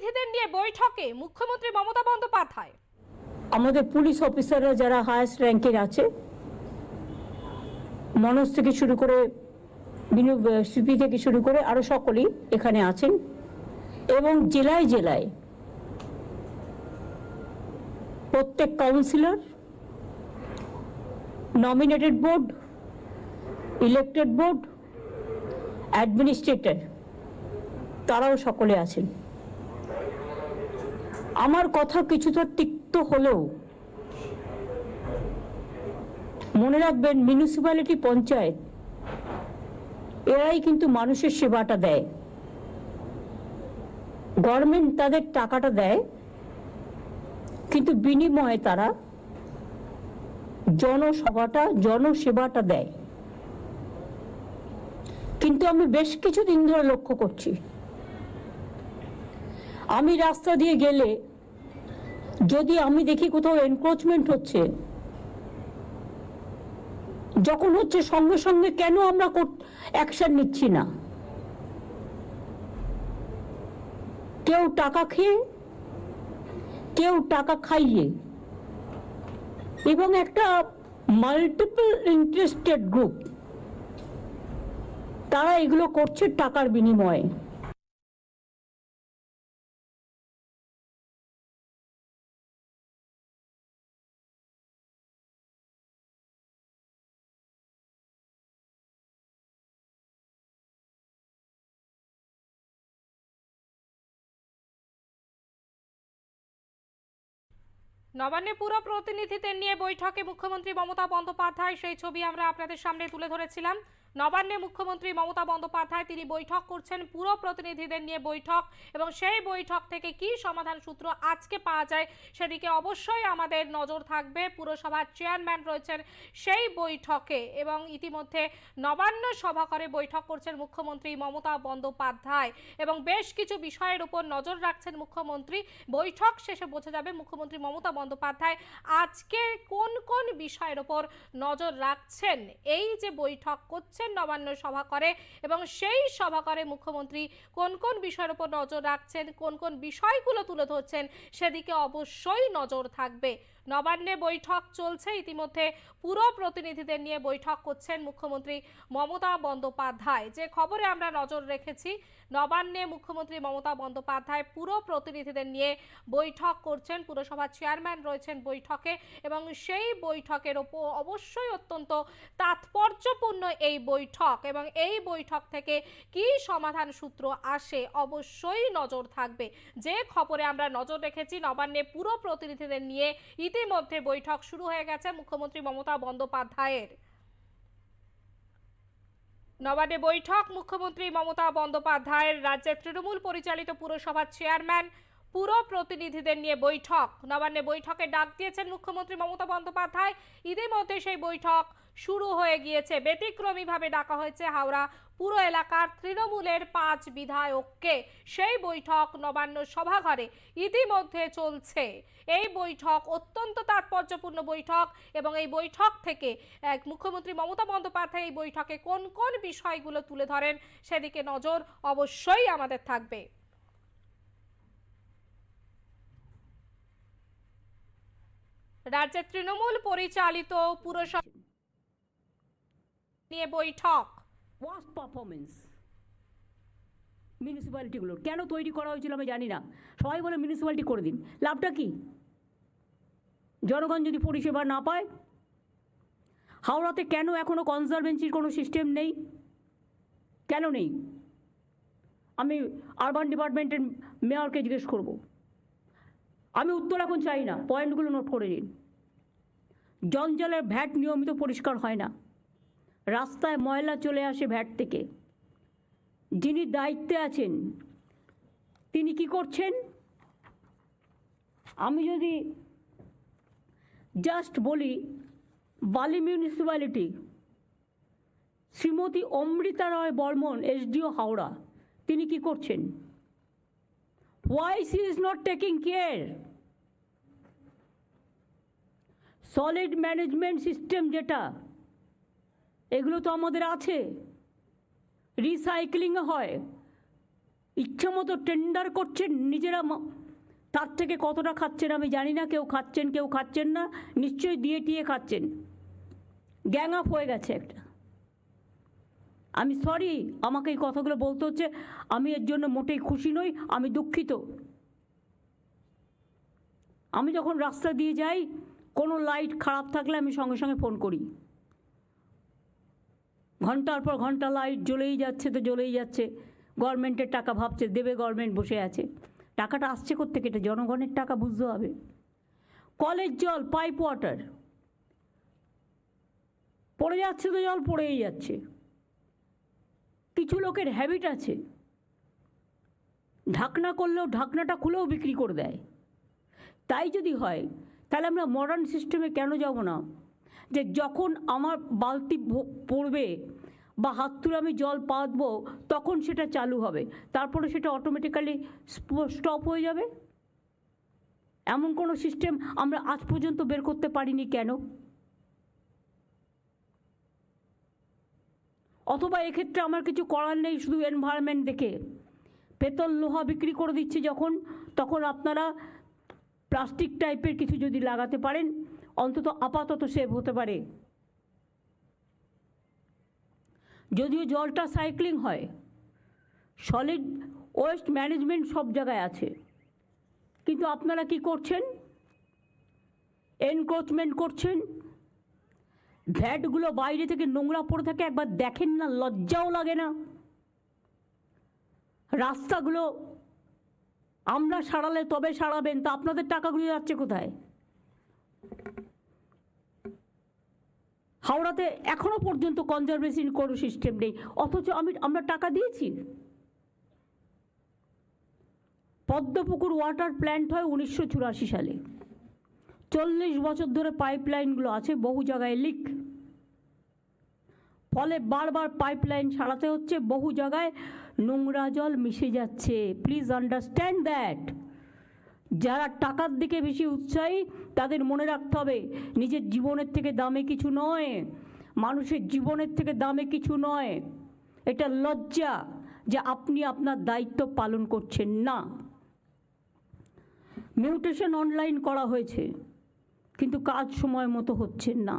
প্রতিনিধিদের নিয়ে বৈঠকে মুখ্যমন্ত্রী মমতা বন্দ্যোপাধ্যায়। আমাদের পুলিশ অফিসাররা যারা হায়েস্ট র্যাঙ্কের আছে, মনোজ থেকে শুরু করে সিপি থেকে শুরু করে আরো সকলেই এখানে আছেন এবং জেলায় জেলায় প্রত্যেক councillor, nominated board, elected board, administrator, তারাও সকলে আছেন। আমার কথা কিছুটা তিক্ত হলেও মনে রাখবেন, মিউনিসিপ্যালিটি, পঞ্চায়েত, এরাই কিন্তু মানুষের সেবাটা দেয়। গভর্নমেন্ট তাদের টাকাটা দেয়, কিন্তু বিনিময়ে তারা জনসেবাটা দেয়। কিন্তু আমি বেশ কিছুদিন ধরে লক্ষ্য করছি, আমি রাস্তা দিয়ে গেলে যদি আমি দেখি কোথাও এনক্রোচমেন্ট হচ্ছে, যখন হচ্ছে সঙ্গে সঙ্গে কেন আমরা অ্যাকশন নিচ্ছি না? কেউ টাকা খেয়ে, কেউ টাকা খাইয়ে, এবং একটা মাল্টিপল ইন্টারেস্টেড গ্রুপ, তারা এগুলো করছে টাকার বিনিময়ে। নবান্নে পুরো প্রতিনিধিদের নিয়ে বৈঠকে মুখ্যমন্ত্রী মমতা বন্দ্যোপাধ্যায়, সেই ছবি আমরা আপনাদের সামনে তুলে ধরেছিলাম। নবান্নে মুখ্যমন্ত্রী মমতা বন্দ্যোপাধ্যায় তিনি বৈঠক করছেন, পুরো প্রতিনিধিদের নিয়ে বৈঠক, এবং সেই বৈঠক থেকে কি সমাধান সূত্র আজকে পাওয়া যায় সেদিকে অবশ্যই আমাদের নজর থাকবে। পুরসভার চেয়ারম্যান রয়েছেন সেই বৈঠকে, এবং ইতিমধ্যে নবান্ন সভাঘরে বৈঠক করছেন মুখ্যমন্ত্রী মমতা বন্দ্যোপাধ্যায়, এবং বেশ কিছু বিষয়ের উপর নজর রাখছেন মুখ্যমন্ত্রী। বৈঠক শেষে বোঝা যাবে মুখ্যমন্ত্রী মমতা বন্দ্যোপাধ্যায় আজকে কোন কোন বিষয়ের উপর নজর রাখছেন। এই যে বৈঠক করছেন নবান্ন সভাঘরে, এবং সেই সভাঘরে মুখ্যমন্ত্রী কোন কোন বিষয়ের উপর নজর রাখছেন, কোন কোন বিষয়গুলো তুলে ধরছেন সেদিকে অবশ্যই নজর থাকবে। নবান্নে বৈঠক চলছে, ইতিমধ্যে পুরো প্রতিনিধিদের নিয়ে বৈঠক করছেন মুখ্যমন্ত্রী মমতা বন্দ্যোপাধ্যায়। যে খবরে আমরা নজর রেখেছি, নবান্নে মুখ্যমন্ত্রী মমতা বন্দ্যোপাধ্যায় পুরো প্রতিনিধিদের নিয়ে বৈঠক করছেন, পুরসভার চেয়ারম্যান রয়েছেন বৈঠকে, এবং সেই বৈঠকের ওপর অবশ্যই অত্যন্ত তাৎপর্যপূর্ণ এই বৈঠক, এবং এই বৈঠক থেকে কি সমাধান সূত্র আসে অবশ্যই নজর থাকবে। যে খবরে আমরা নজর রেখেছি, নবান্নে পুরো প্রতিনিধিদের নিয়ে ইতিমধ্যে বৈঠক শুরু হয়ে গেছে মুখ্যমন্ত্রী মমতা বন্দ্যোপাধ্যায়ের। নবান্নে বৈঠক মুখ্যমন্ত্রী মমতা বন্দ্যোপাধ্যায়ের, রাজ্যের তৃণমূল পরিচালিত পুরসভার চেয়ারম্যান, পুরো প্রতিনিধিদের নিয়ে বৈঠক। নবান্নে বৈঠকে ডাক দিয়েছেন মুখ্যমন্ত্রী মমতা বন্দ্যোপাধ্যায়। ইতিমধ্যে সেই বৈঠক শুরু হয়ে গিয়েছে। ব্যতিক্রমীভাবে ডাকা হয়েছে হাওড়া পুরো এলাকার তৃণমূলের 5 বিধায়ককে। সেই বৈঠক নবান্ন সভাঘরে ইতিমধ্যে চলছে। এই বৈঠক অত্যন্ত তাৎপর্যপূর্ণ বৈঠক, এবং এই বৈঠক থেকে মুখ্যমন্ত্রী মমতা বন্দ্যোপাধ্যায় এই বৈঠকে কোন কোন বিষয়গুলো তুলে ধরেন সেদিকে নজর অবশ্যই আমাদের থাকবে। রাজ্যের তৃণমূল পরিচালিত পুরসভা নিয়ে বৈঠক। ওয়ার্স্ট পারফরমেন্স মিউনিসিপ্যালিটিগুলো কেন তৈরি করা হয়েছিল আমি জানি না। সবাই বলে মিউনিসিপ্যালিটি করে দিন, লাভটা কি? জনগণ যদি পরিষেবা না পায়। হাওড়াতে কেন এখনো কনজারভেন্সির কোনো সিস্টেম নেই? কেন নেই? আমি আরবান ডিপার্টমেন্টের মেয়রকে জিজ্ঞেস করব। আমি উত্তর এখন চাই না, পয়েন্টগুলো নোট করে নিন। জঞ্জালের ভ্যাট নিয়মিত পরিষ্কার হয় না, রাস্তায় ময়লা চলে আসে ভ্যাট থেকে। যিনি দায়িত্বে আছেন তিনি কি করছেন? আমি যদি জাস্ট বলি, বালি মিউনিসিপ্যালিটি, শ্রীমতী অমৃতা রায় বর্মন, এসডিও হাওড়া, তিনি কি করছেন? Why she is not taking care? Solid management system যেটা, এগুলো তো আমাদের আছে। রিসাইক্লিং হয়, ইচ্ছা মতো টেন্ডার করছেন নিজেরা, তার থেকে কতটা খাচ্ছেন আমি জানি না। কেউ খাচ্ছেন, কেউ খাচ্ছেন না, নিশ্চয়ই দিয়ে টিয়ে খাচ্ছেন। গ্যাং আপ হয়ে গেছে একটা। আমি সরি, আমাকে এই কথাগুলো বলতে হচ্ছে, আমি এর জন্য মোটেই খুশি নই, আমি দুঃখিত। আমি যখন রাস্তা দিয়ে যাই, কোনো লাইট খারাপ থাকলে আমি সঙ্গে সঙ্গে ফোন করি। ঘন্টার পর ঘন্টা লাইট জ্বলেই যাচ্ছে তো জ্বলেই যাচ্ছে। গভর্নমেন্টের টাকা ভাবছে দেবে, গভর্নমেন্ট বসে আছে। টাকাটা আসছে কোত্থেকে? এটা জনগণের টাকা, বুঝতে হবে। কলের জল, পাইপ ওয়াটার, পড়ে যাচ্ছে তো জল পড়েই যাচ্ছে। কিছু লোকের হ্যাবিট আছে, ঢাকনা করলেও ঢাকনাটা খুলেও বিক্রি করে দেয়। তাই যদি হয় তাহলে আমরা মডার্ন সিস্টেমে কেন যাব না? যে যখন আমার বালতি পড়বে বা হাত তুলে আমি জল পাতবো তখন সেটা চালু হবে, তারপরে সেটা অটোমেটিক্যালি স্টপ হয়ে যাবে। এমন কোনো সিস্টেম আমরা আজ পর্যন্ত বের করতে পারিনি কেন? অথবা এক্ষেত্রে আমার কিছু করার নেই, শুধু এনভায়রনমেন্ট দেখে পেতল লোহা বিক্রি করে দিচ্ছে যখন, তখন আপনারা প্লাস্টিক টাইপের কিছু যদি লাগাতে পারেন অন্তত আপাতত সেভ হতে পারে। যদিও জলটা সাইক্লিং হয়, সলিড ওয়েস্ট ম্যানেজমেন্ট সব জায়গায় আছে, কিন্তু আপনারা কি করছেন? এনক্রোচমেন্ট করছেন। ভ্যাটগুলো বাইরে থেকে নোংরা পড়ে থাকে, একবার দেখেন না? লজ্জাও লাগে না? রাস্তাগুলো আমরা সারালে তবে সারাবেন, তা আপনাদের টাকাগুলো যাচ্ছে কোথায়? হাওড়াতে এখনো পর্যন্ত কনজারভেশন কোনো সিস্টেম নেই, অথচ আমরা টাকা দিয়েছি। পদ্মপুকুর ওয়াটার প্ল্যান্ট হয় 1984 সালে। 40 বছর ধরে পাইপলাইনগুলো আছে, বহু জায়গায় লিক, ফলে বারবার পাইপলাইন সারাতে হচ্ছে, বহু জায়গায় নোংরা জল মিশে যাচ্ছে। Please understand that. যারা টাকার দিকে বেশি উৎসাহী তাদের মনে রাখতে হবে নিজের জীবনের থেকে দামে কিছু নয়, মানুষের জীবনের থেকে দামে কিছু নয়। এটা লজ্জা যে আপনি আপনার দায়িত্ব পালন করছেন না। মিউটেশন অনলাইন করা হয়েছে, কিন্তু কাজ সময় মতো হচ্ছে না।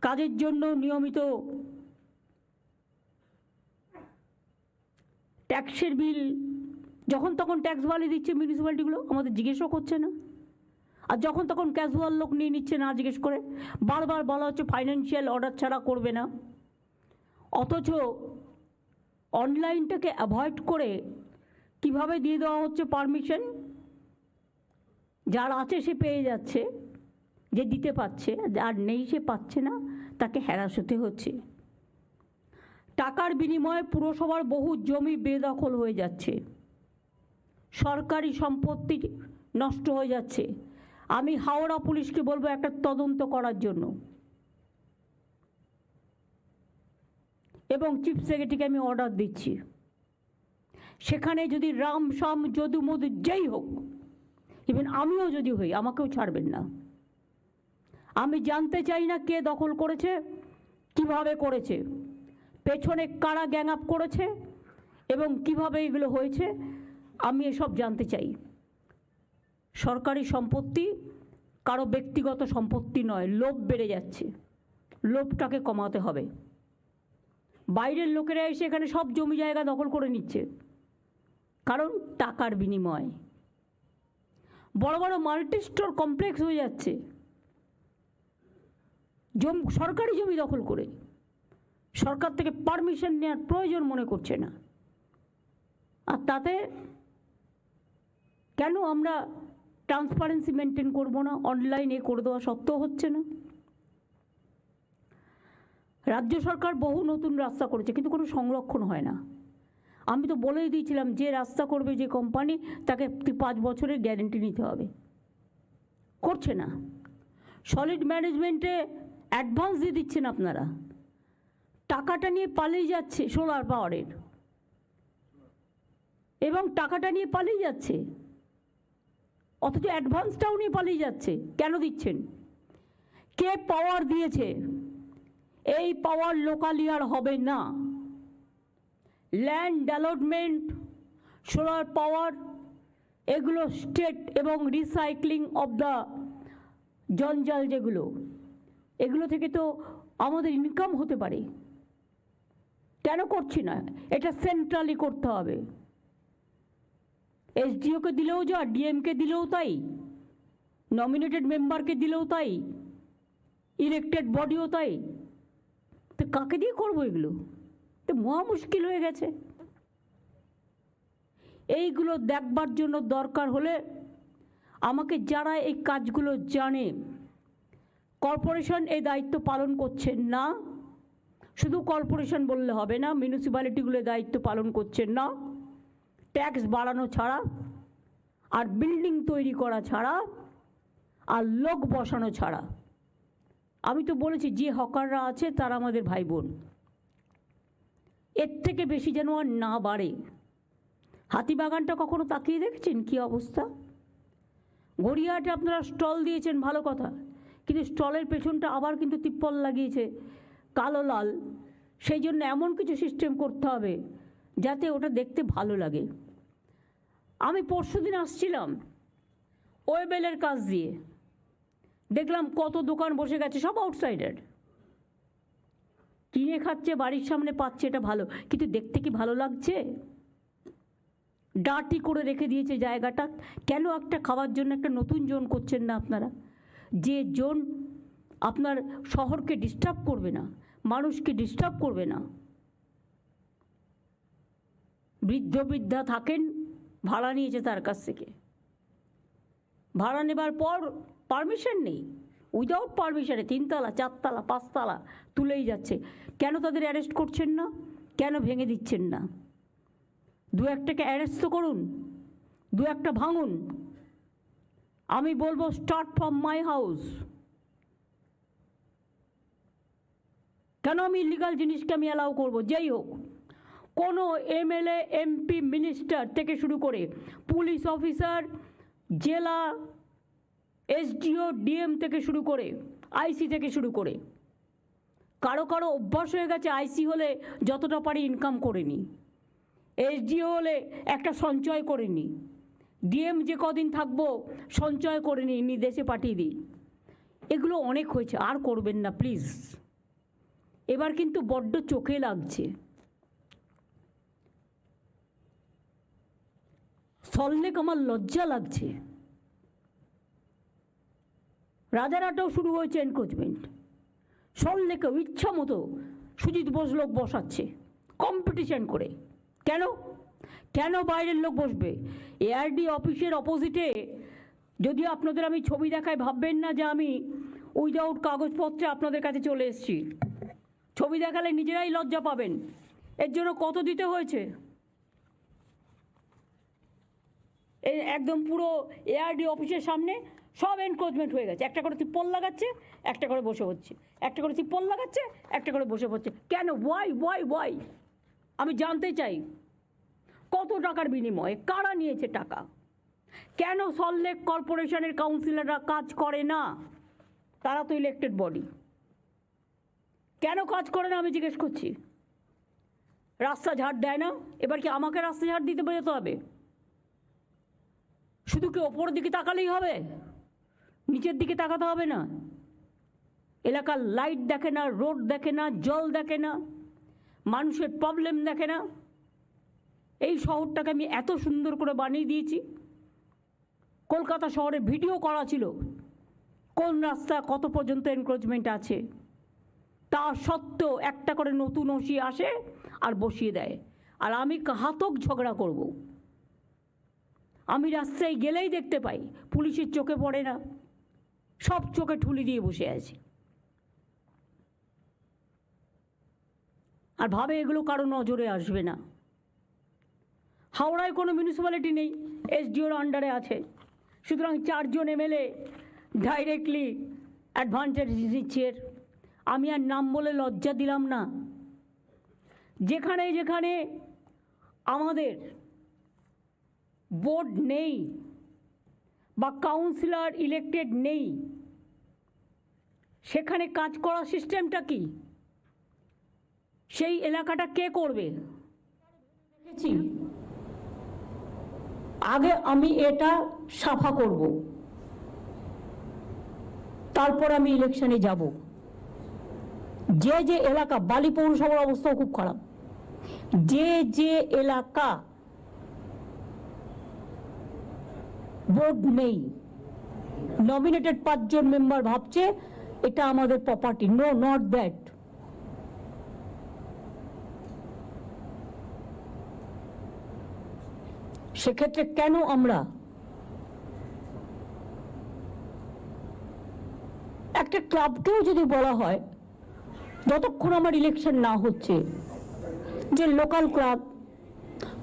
কাজের জন্য নিয়মিত ট্যাক্সের বিল যখন তখন ট্যাক্স বাড়িয়ে দিচ্ছে মিউনিসিপ্যালিটিগুলো, আমাদের জিজ্ঞেসও করছে না। আর যখন তখন ক্যাজুয়াল লোক নিয়ে নিচ্ছে না জিজ্ঞেস করে। বারবার বলা হচ্ছে ফাইন্যান্সিয়াল অর্ডার ছাড়া করবে না, অথচ অনলাইনটাকে অ্যাভয়েড করে কিভাবে দিয়ে দেওয়া হচ্ছে পারমিশন। যার আছে সে পেয়ে যাচ্ছে, যে দিতে পারছে, আর নেই সে পাচ্ছে না, তাকে হ্যারাস হতে হচ্ছে। টাকার বিনিময়ে পুরসভার বহু জমি বেদখল হয়ে যাচ্ছে, সরকারি সম্পত্তি নষ্ট হয়ে যাচ্ছে। আমি হাওড়া পুলিশকে বলবো একটা তদন্ত করার জন্য, এবং চিফ সেক্রেটারিকে আমি অর্ডার দিচ্ছি, সেখানে যদি রাম শাম যদু মধু যেই হোক, ইভেন আমিও যদি হই, আমাকেও ছাড়বেন না। আমি জানতে চাই না কে দখল করেছে, কিভাবে করেছে, পেছনে কারা গ্যাং আপ করেছে এবং কিভাবে এগুলো হয়েছে, আমি এসব জানতে চাই। সরকারি সম্পত্তি কারো ব্যক্তিগত সম্পত্তি নয়। লোভ বেড়ে যাচ্ছে, লোভটাকে কমাতে হবে। বাইরের লোকেরা এসে এখানে সব জমি জায়গা দখল করে নিচ্ছে, কারণ টাকার বিনিময়। বড় বড় মাল্টি স্টোর কমপ্লেক্স হয়ে যাচ্ছে সরকারি জমি দখল করে, সরকার থেকে পারমিশন নেওয়ার প্রয়োজন মনে করছে না। আর তাতে কেন আমরা ট্রান্সপারেন্সি মেনটেন করব না? অনলাইনে করে দেওয়া সত্ত্বেও হচ্ছে না। রাজ্য সরকার বহু নতুন রাস্তা করেছে, কিন্তু কোনো সংরক্ষণ হয় না। আমি তো বলেই দিয়েছিলাম যে রাস্তা করবে যে কোম্পানি, তাকে 5 বছরের গ্যারেন্টি নিতে হবে, করছে না। সলিড ম্যানেজমেন্টে অ্যাডভান্স দিয়ে দিচ্ছেন আপনারা, টাকাটা নিয়ে পালিয়ে যাচ্ছে সোলার পাওয়ারের, এবং টাকাটা নিয়ে পালিয়ে যাচ্ছে, অথচ অ্যাডভান্সটাও নিয়ে পালিয়ে যাচ্ছে। কেন দিচ্ছেন? কে পাওয়ার দিয়েছে? এই পাওয়ার লোকালি আর হবে না। ল্যান্ড ডেভেলপমেন্ট, সোলার পাওয়ার, এগুলো স্টেট এবং রিসাইক্লিং অফ দ্য জঞ্জাল যেগুলো, এগুলো থেকে তো আমাদের ইনকাম হতে পারে। কেন করছি না? এটা সেন্ট্রালি করতে হবে। এসডিওকে দিলেও যা, ডিএমকে দিলেও তাই, নমিনেটেড মেম্বারকে দিলেও তাই, ইলেক্টেড বডিও তাই। তো কাকে দিয়ে করবো এগুলো? তো মহা মুশকিল হয়ে গেছে। এইগুলো দেখবার জন্য দরকার হলে আমাকে যারা এই কাজগুলো জানে, কর্পোরেশন এই দায়িত্ব পালন করছেন না, শুধু কর্পোরেশন বললে হবে না, মিউনিসিপ্যালিটিগুলো দায়িত্ব পালন করছেন না, ট্যাক্স বাড়ানো ছাড়া আর বিল্ডিং তৈরি করা ছাড়া আর লোক বসানো ছাড়া। আমি তো বলেছি যে হকাররা আছে তারা আমাদের ভাই বোন, এর থেকে বেশি যেন আর না বাড়ে। হাতিবাগানটা কখনো তাকিয়ে দেখেছেন কী অবস্থা? গড়িয়াহাটে আপনারা স্টল দিয়েছেন, ভালো কথা, কিন্তু স্টলের পেছনটা আবার কিন্তু তিপ্পল লাগিয়েছে কালো লাল। সেই জন্য এমন কিছু সিস্টেম করতে হবে যাতে ওটা দেখতে ভালো লাগে। আমি পরশুদিন আসছিলাম ওয়েবেলের কাজ দিয়ে, দেখলাম কত দোকান বসে গেছে, সব আউটসাইডার, কিনে খাচ্ছে, বাড়ির সামনে পাচ্ছে, এটা ভালো, কিন্তু দেখতে কি ভালো লাগছে? ডার্টি করে রেখে দিয়েছে জায়গাটা। কেন একটা খাওয়ার জন্য একটা নতুন জোন করছেন না আপনারা? যে জোন আপনার শহরকে ডিস্টার্ব করবে না, মানুষকে ডিস্টার্ব করবে না। বৃদ্ধ বৃদ্ধা থাকেন, ভাড়া নিয়েছে তার কাছ থেকে, ভাড়া নেবার পর পারমিশন নেই, উইদাউট পারমিশনে 3 তলা 4 তলা 5 তলা তুলেই যাচ্ছে। কেন তাদের অ্যারেস্ট করছেন না? কেন ভেঙে দিচ্ছেন না? 2-1টাকে অ্যারেস্ট তো করুন, 2-1টা ভাঙুন। আমি বলবো স্টার্ট ফ্রম মাই হাউস। কেন আমি ইলিগাল জিনিসকে আমি অ্যালাউ করবো? যেই হোক, কোনো এমএলএ, এমপি, মিনিস্টার থেকে শুরু করে পুলিশ অফিসার, জেলা এসডিও, ডিএম থেকে শুরু করে আইসি থেকে শুরু করে, কারো কারো অভ্যাস হয়ে গেছে আইসি হলে যতটা পারি ইনকাম করে নি, এসডিও হলে একটা সঞ্চয় করে নি, ডিএম যে কদিন থাকবো সঞ্চয় করে নি দেশে পাঠিয়ে দিই। এগুলো অনেক হয়েছে, আর করবেন না প্লিজ। এবার কিন্তু বড্ড চোখে লাগছে। সল্লেক আমার লজ্জা লাগছে। রাজারহাটেও শুরু হয়েছে এনক্রোচমেন্ট, সল্লেকেও ইচ্ছা মতো সুজিত বোস লোক বসাচ্ছে কম্পিটিশন করে। কেন কেন বাইরের লোক বসবে? এআরডি অফিসের অপোজিটে, যদিও আপনাদের আমি ছবি দেখাই ভাববেন না যে আমি উইদাউট কাগজপত্রে আপনাদের কাছে চলে এসেছি। ছবি দেখালে নিজেরাই লজ্জা পাবেন। এর জন্য কত দিতে হয়েছে? এই একদম পুরো এআরডি অফিসের সামনে সব এনক্রোচমেন্ট হয়ে গেছে। একটা করে তিপ্পল লাগাচ্ছে, একটা করে বসে হচ্ছে, একটা করে তিপ্পল লাগাচ্ছে, একটা করে বসে হচ্ছে। কেন? ওয়াই? আমি জানতে চাই কত টাকার বিনিময়ে কারা নিয়েছে টাকা? কেন সল্টলেক কর্পোরেশনের কাউন্সিলররা কাজ করে না? তারা তো ইলেক্টেড বডি, কেন কাজ করে না আমি জিজ্ঞেস করছি। রাস্তা ঝাড় দেয় না, এবার কি আমাকে রাস্তা ঝাড় দিতে যেতে হবে? শুধু কি ওপরের দিকে তাকালেই হবে? নিচের দিকে তাকাতে হবে না? এলাকার লাইট দেখে না, রোড দেখে না, জল দেখে না, মানুষের প্রবলেম দেখে না? এই শহরটাকে আমি এত সুন্দর করে বানিয়ে দিয়েছি। কলকাতা শহরে ভিডিও করা ছিল কোন রাস্তা কত পর্যন্ত এনক্রোচমেন্ট আছে। তা সত্ত্বেও একটা করে নতুন ওসি আসে আর বসিয়ে দেয়, আর আমি ঘাতক ঝগড়া করব। আমি রাস্তায় গেলেই দেখতে পাই, পুলিশের চোখে পড়ে না, সব চোখে ঠুলি দিয়ে বসে আছে, আর ভাবে এগুলো কারো নজরে আসবে না। হাওড়ায় কোনো মিউনিসিপ্যালিটি নেই, এসডিওর আন্ডারে আছে, সুতরাং 4 জন এমএলএ ডাইরেক্টলি অ্যাডভান্টেজ নিচ্ছে। আমি আর নাম বলে লজ্জা দিলাম না। যেখানে যেখানে আমাদের বোর্ড নেই বা কাউন্সিলর ইলেক্টেড নেই, সেখানে কাজ করার সিস্টেমটা কি? সেই এলাকাটা কে করবে? আগে আমি এটা সাফা করব, তারপর আমি ইলেকশনে যাব। যে যে এলাকা, বালি পৌরসভার অবস্থাও খুব খারাপ, যে যে এলাকা বোর্ড নেই, নমিনেটেড 5 জন মেম্বার ভাবছে এটা আমাদের প্রপার্টি, নো, নট দ্যাট। সেক্ষেত্রে কেন আমরা একটা ক্লাবকেও যদি বলা হয় যতক্ষণ আমার ইলেকশন না হচ্ছে, যে লোকাল ক্লাব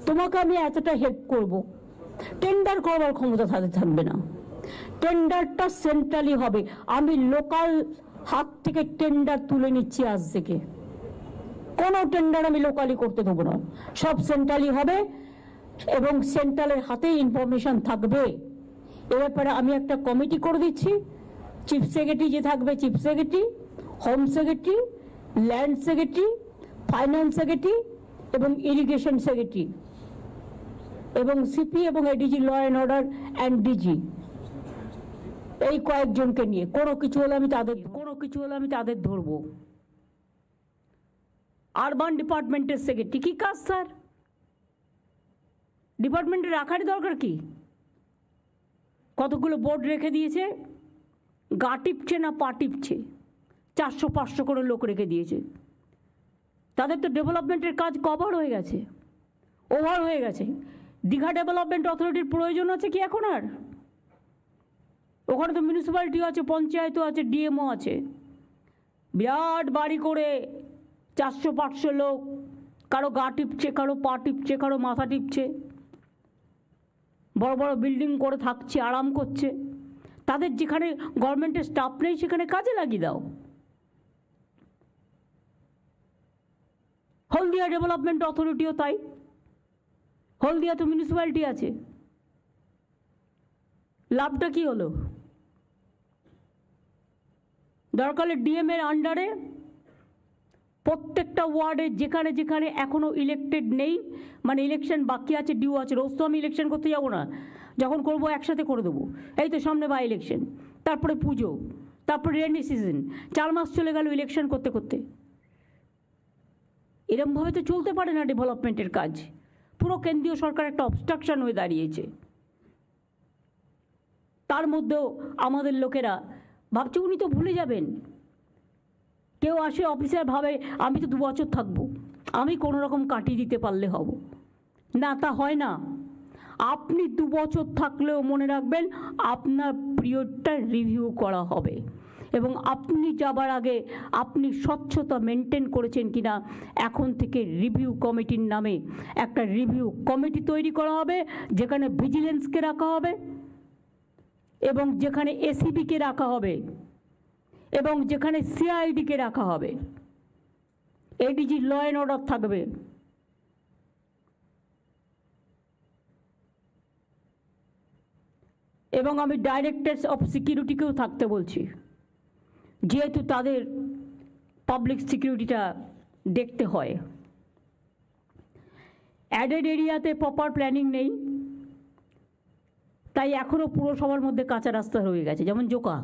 তোমাকে আমি এতটা হেল্প করব, টেন্ডার করবার ক্ষমতা তাদের থাকবে না, টেন্ডারটা সেন্ট্রালি হবে। আমি লোকাল হাত থেকে টেন্ডার তুলে নিচ্ছি, আজ থেকে কোনো টেন্ডার আমি লোকালি করতে দেবো না, সব সেন্ট্রালি হবে এবং সেন্ট্রালের হাতেই ইনফরমেশন থাকবে। এ ব্যাপারে আমি একটা কমিটি করে দিচ্ছি, চিফ সেক্রেটারি যে থাকবে, chief secretary, home secretary, land secretary, finance secretary এবং ইরিগেশন সেক্রেটারি এবং সিপি এবং ADG, law and order and DG, এই কয়েকজনকে নিয়ে কোনো কিছু হলে আমি তাদের ধরবো। আরবান ডিপার্টমেন্টের সেক্রেটারি কি কাজ স্যার? ডিপার্টমেন্টে রাখারই দরকার কি? কতগুলো বোর্ড রেখে দিয়েছে, গা টিপছে না পা টিপছে, 400-500 করে লোক রেখে দিয়েছে। তাদের তো ডেভেলপমেন্টের কাজ কভার হয়ে গেছে, ওভার হয়ে গেছে। দীঘা ডেভেলপমেন্ট অথরিটির প্রয়োজন আছে কি এখন আর? ওখানে তো মিউনিসিপ্যালিটিও আছে, পঞ্চায়েতও আছে, ডিএমও আছে। বিরাট বাড়ি করে 400-500 লোক, কারো গা টিপছে, কারো পা টিপছে, কারো মাথা টিপছে, বড় বড় বিল্ডিং করে থাকছে, আরাম করছে। তাদের যেখানে গভর্নমেন্টের স্টাফ নেই সেখানে কাজে লাগিয়ে দাও। হলদিয়া ডেভেলপমেন্ট অথরিটিও তাই, হলদিয়া তো মিউনিসিপ্যালিটি আছে, লাভটা কি হলো? দরকার হলে ডিএম এর আন্ডারে প্রত্যেকটা ওয়ার্ডে যেখানে যেখানে এখনো ইলেক্টেড নেই, মানে ইলেকশন বাকি আছে, ডিউ আছে, রোজ তো আমি ইলেকশন করতে যাবো না, যখন করবো একসাথে করে দেবো। এই তো সামনে বাই ইলেকশন, তারপরে পুজো, তারপরে রেনি সিজন, 4 মাস চলে গেল ইলেকশন করতে করতে। এরমভাবে তো চলতে পারে না ডেভেলপমেন্টের কাজ। পুরো কেন্দ্রীয় সরকার একটা অবস্ট্রাকশন হয়ে দাঁড়িয়েছে। তার মধ্যেও আমাদের লোকেরা ভাবছে উনি তো ভুলে যাবেন। কেউ আসে অফিসার ভাবে আমি তো 2 বছর থাকবো, আমি কোনো রকম কাটিয়ে দিতে পারলে হব না, তা হয় না। আপনি 2 বছর থাকলেও মনে রাখবেন আপনার পিরিয়ডটা রিভিউ করা হবে এবং আপনি যাবার আগে আপনি স্বচ্ছতা মেনটেন করেছেন কিনা এখন থেকে রিভিউ কমিটির নামে একটা রিভিউ কমিটি তৈরি করা হবে, যেখানে ভিজিলেন্সকে রাখা হবে এবং যেখানে এসিবিকে রাখা হবে এবং যেখানে সিআইডিকে রাখা হবে, এডিজি, ল অ্যান্ড অর্ডার থাকবে। এবং আমি ডাইরেক্টরস অফ সিকিউরিটিকেও থাকতে বলছি, যেহেতু তাদের পাবলিক সিকিউরিটিটা দেখতে হয়। অ্যাডেড এরিয়াতে প্রপার প্ল্যানিং নেই, তাই এখনও পুরসভার মধ্যে কাঁচা রাস্তা রয়ে গেছে। যেমন জোকা,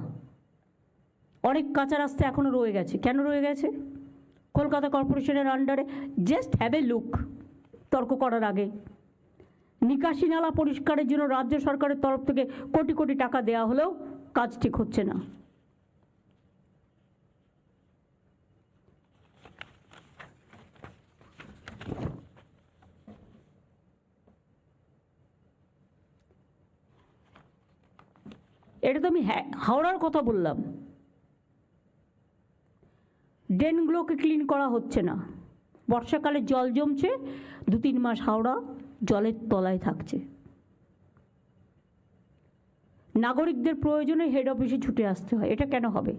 অনেক কাঁচা রাস্তা এখনও রয়ে গেছে। কেন রয়ে গেছে? কলকাতা কর্পোরেশনের আন্ডারে। জাস্ট হ্যাভ এ লুক তর্ক করার আগে। নিকাশি নালা পরিষ্কারের জন্য রাজ্য সরকারের তরফ থেকে কোটি কোটি টাকা দেওয়া হলেও কাজ ঠিক হচ্ছে না। এটা তো আমি হাওড়ার কথা বললাম। ড্রেনগুলোকে ক্লিন করা হচ্ছে না, বর্ষাকালে জল জমছে, 2-3 মাস হাওড়া জলের তলায় থাকছে। নাগরিকদের প্রয়োজনে হেড অফিসে ছুটে আসতে হয়, এটা কেন হবে?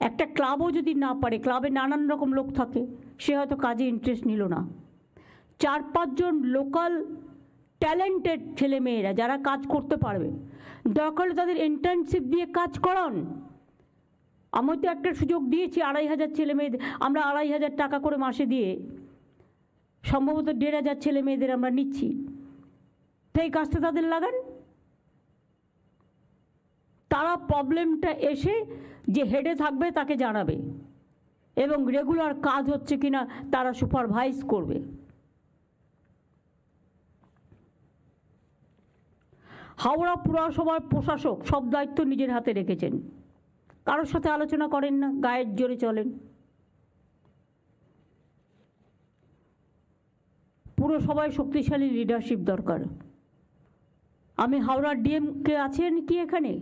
একটা ক্লাবও যদি না পারে, ক্লাবে নানান রকম লোক থাকে, সে হয়তো কাজে ইন্টারেস্ট নিল না। 4-5 জন লোকাল ট্যালেন্টেড ছেলে মেয়েরা যারা কাজ করতে পারবে, দরকার হলে তাদের ইন্টার্নশিপ দিয়ে কাজ করান। আমি তো একটা সুযোগ দিয়েছি 2,500 ছেলে মেয়েদের, আমরা 2,500 টাকা করে মাসে দিয়ে সম্ভবত 1,500 ছেলে মেয়েদের আমরা নিচ্ছি। তো এই কাজটা তাদের লাগান, তারা প্রবলেমটা এসে যে হেডে থাকবে তাকে জানাবে এবং রেগুলার কাজ হচ্ছে কিনা তারা সুপারভাইজ করবে। হাওড়া পুরসভার প্রশাসক সব দায়িত্ব নিজের হাতে রেখেছেন, কারোর সাথে আলোচনা করেন না, গায়ের জোরে চলেন। পুরসভায় শক্তিশালী লিডারশিপ দরকার। আমি হাওড়ার ডিএম কে আছেন কি এখানে?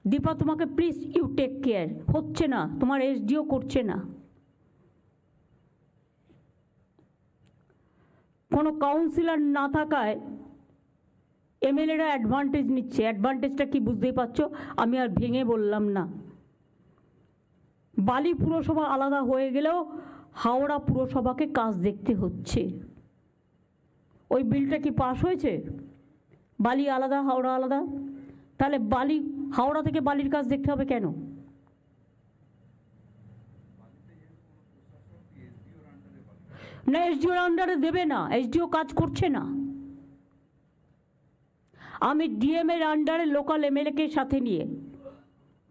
দীপা, তোমাকে প্লিজ ইউ টেক কেয়ার। হচ্ছে না, তোমার এসডিও করছে না। কোনো কাউন্সিলর না থাকায় এমএলএরা অ্যাডভান্টেজ নিচ্ছে। অ্যাডভান্টেজটা কি বুঝতেই পারছো, আমি আর ভেঙে বললাম না। বালি পুরসভা আলাদা হয়ে গেলেও হাওড়া পুরসভাকে কাজ দেখতে হচ্ছে। ওই বিলটা কি পাস হয়েছে? বালি আলাদা, হাওড়া আলাদা। তাহলে বালি, হাওড়া থেকে বালির কাজ দেখতে হবে কেন? না, এসডিওর আন্ডারে দেবে না, এসডিও কাজ করছে না। আমি ডিএম এর আন্ডারে লোকাল এমএলএকে সাথে নিয়ে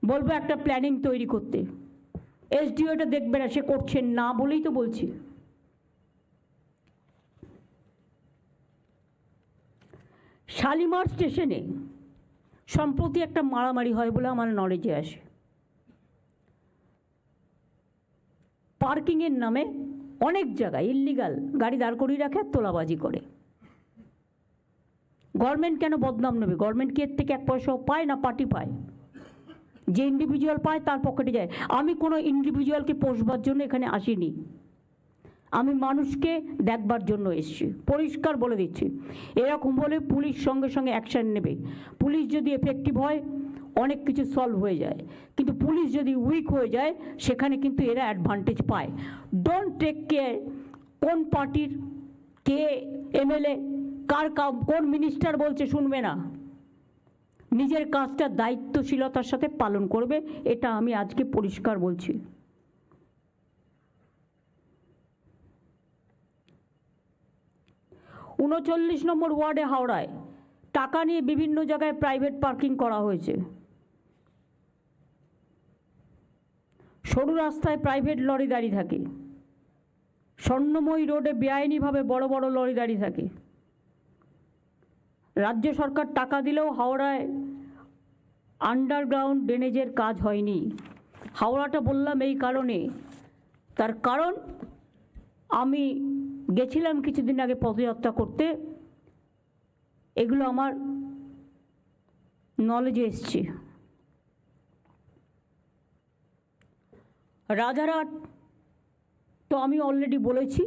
বলবো একটা প্ল্যানিং তৈরি করতে। এসডিও এটা দেখবে না, সে করছেন না বলেই তো বলছি। শালিমার স্টেশনে সম্প্রতি একটা মারামারি হয় বলে আমার নলেজে আসে। পার্কিংয়ের নামে অনেক জায়গায় ইল্লিগাল গাড়ি দাঁড় করিয়ে রাখে আর তোলাবাজি করে। গভর্নমেন্ট কেন বদনাম নেবে? গভর্নমেন্ট কি এর থেকে এক পয়সাও পায় না পার্টি পায়? যে ইন্ডিভিজুয়াল পায় তার পকেটে যায়। আমি কোনো ইন্ডিভিজুয়ালকে পোষবার জন্য এখানে আসিনি, আমি মানুষকে দেখবার জন্য এসেছি। পরিষ্কার বলে দিচ্ছি, এরকম বলে পুলিশ সঙ্গে সঙ্গে অ্যাকশান নেবে। পুলিশ যদি এফেক্টিভ হয় অনেক কিছু সলভ হয়ে যায়, কিন্তু পুলিশ যদি উইক হয়ে যায় সেখানে কিন্তু এরা অ্যাডভান্টেজ পায়। ডোন্ট টেক কেয়ার কোন পার্টির কে এমএলএ, কার কোন মিনিস্টার বলছে শুনবে না। নিজের কাজটা দায়িত্বশীলতার সাথে পালন করবে, এটা আমি আজকে পরিষ্কার বলছি। 39 নম্বর ওয়ার্ডে হাওড়ায় টাকা নিয়ে বিভিন্ন জায়গায় প্রাইভেট পার্কিং করা হয়েছে। সরু রাস্তায় প্রাইভেট লরি দাঁড়িয়ে থাকে, স্বর্ণময়ী রোডে বেআইনিভাবে বড় বড় লরি দাঁড়িয়ে থাকে। রাজ্য সরকার টাকা দিলেও হাওড়ায় আন্ডারগ্রাউন্ড ড্রেনেজের কাজ হয়নি। হাওড়াটা বললাম এই কারণে, তার কারণ আমি গেছিলাম কিছুদিন আগে পদযাত্রা করতে, এগুলো আমার নলেজে এসছে। রাজারহাট তো আমি অলরেডি বলেছি,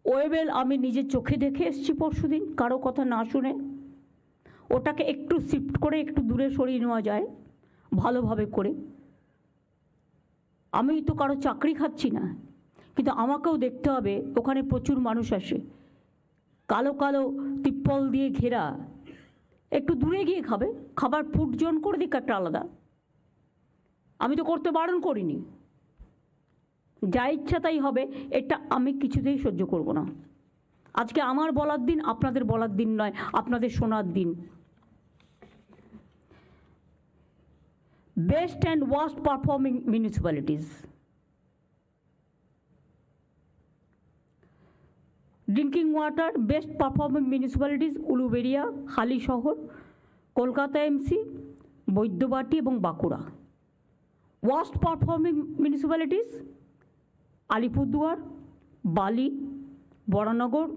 ওয়েবেল আমি নিজের চোখে দেখে এসেছি পরশুদিন, কারো কথা না শুনে। ওটাকে একটু শিফট করে একটু দূরে সরিয়ে নেওয়া যায় ভালোভাবে করে। আমি তো কারো চাকরি খাচ্ছি না, কিন্তু আমাকেও দেখতে হবে ওখানে প্রচুর মানুষ আসে, কালো কালো তিপ্পল দিয়ে ঘেরা। একটু দূরে গিয়ে খাবে, খাবার ফুড জোন করে দিক একটা আলাদা। আমি তো করতে বারণ করিনি, যা ইচ্ছা তাই হবে, এটা আমি কিছুতেই সহ্য করব না। আজকে আমার বলার দিন, আপনাদের বলার দিন নয়, আপনাদের শোনার দিন। Best and worst performing municipalities. Drinking water best performing municipalities Uluberia, Halishahar, Kolkata MC, Baidyabati এবং Bankura. Worst performing municipalities Alipurduar, Bally, Baranagar,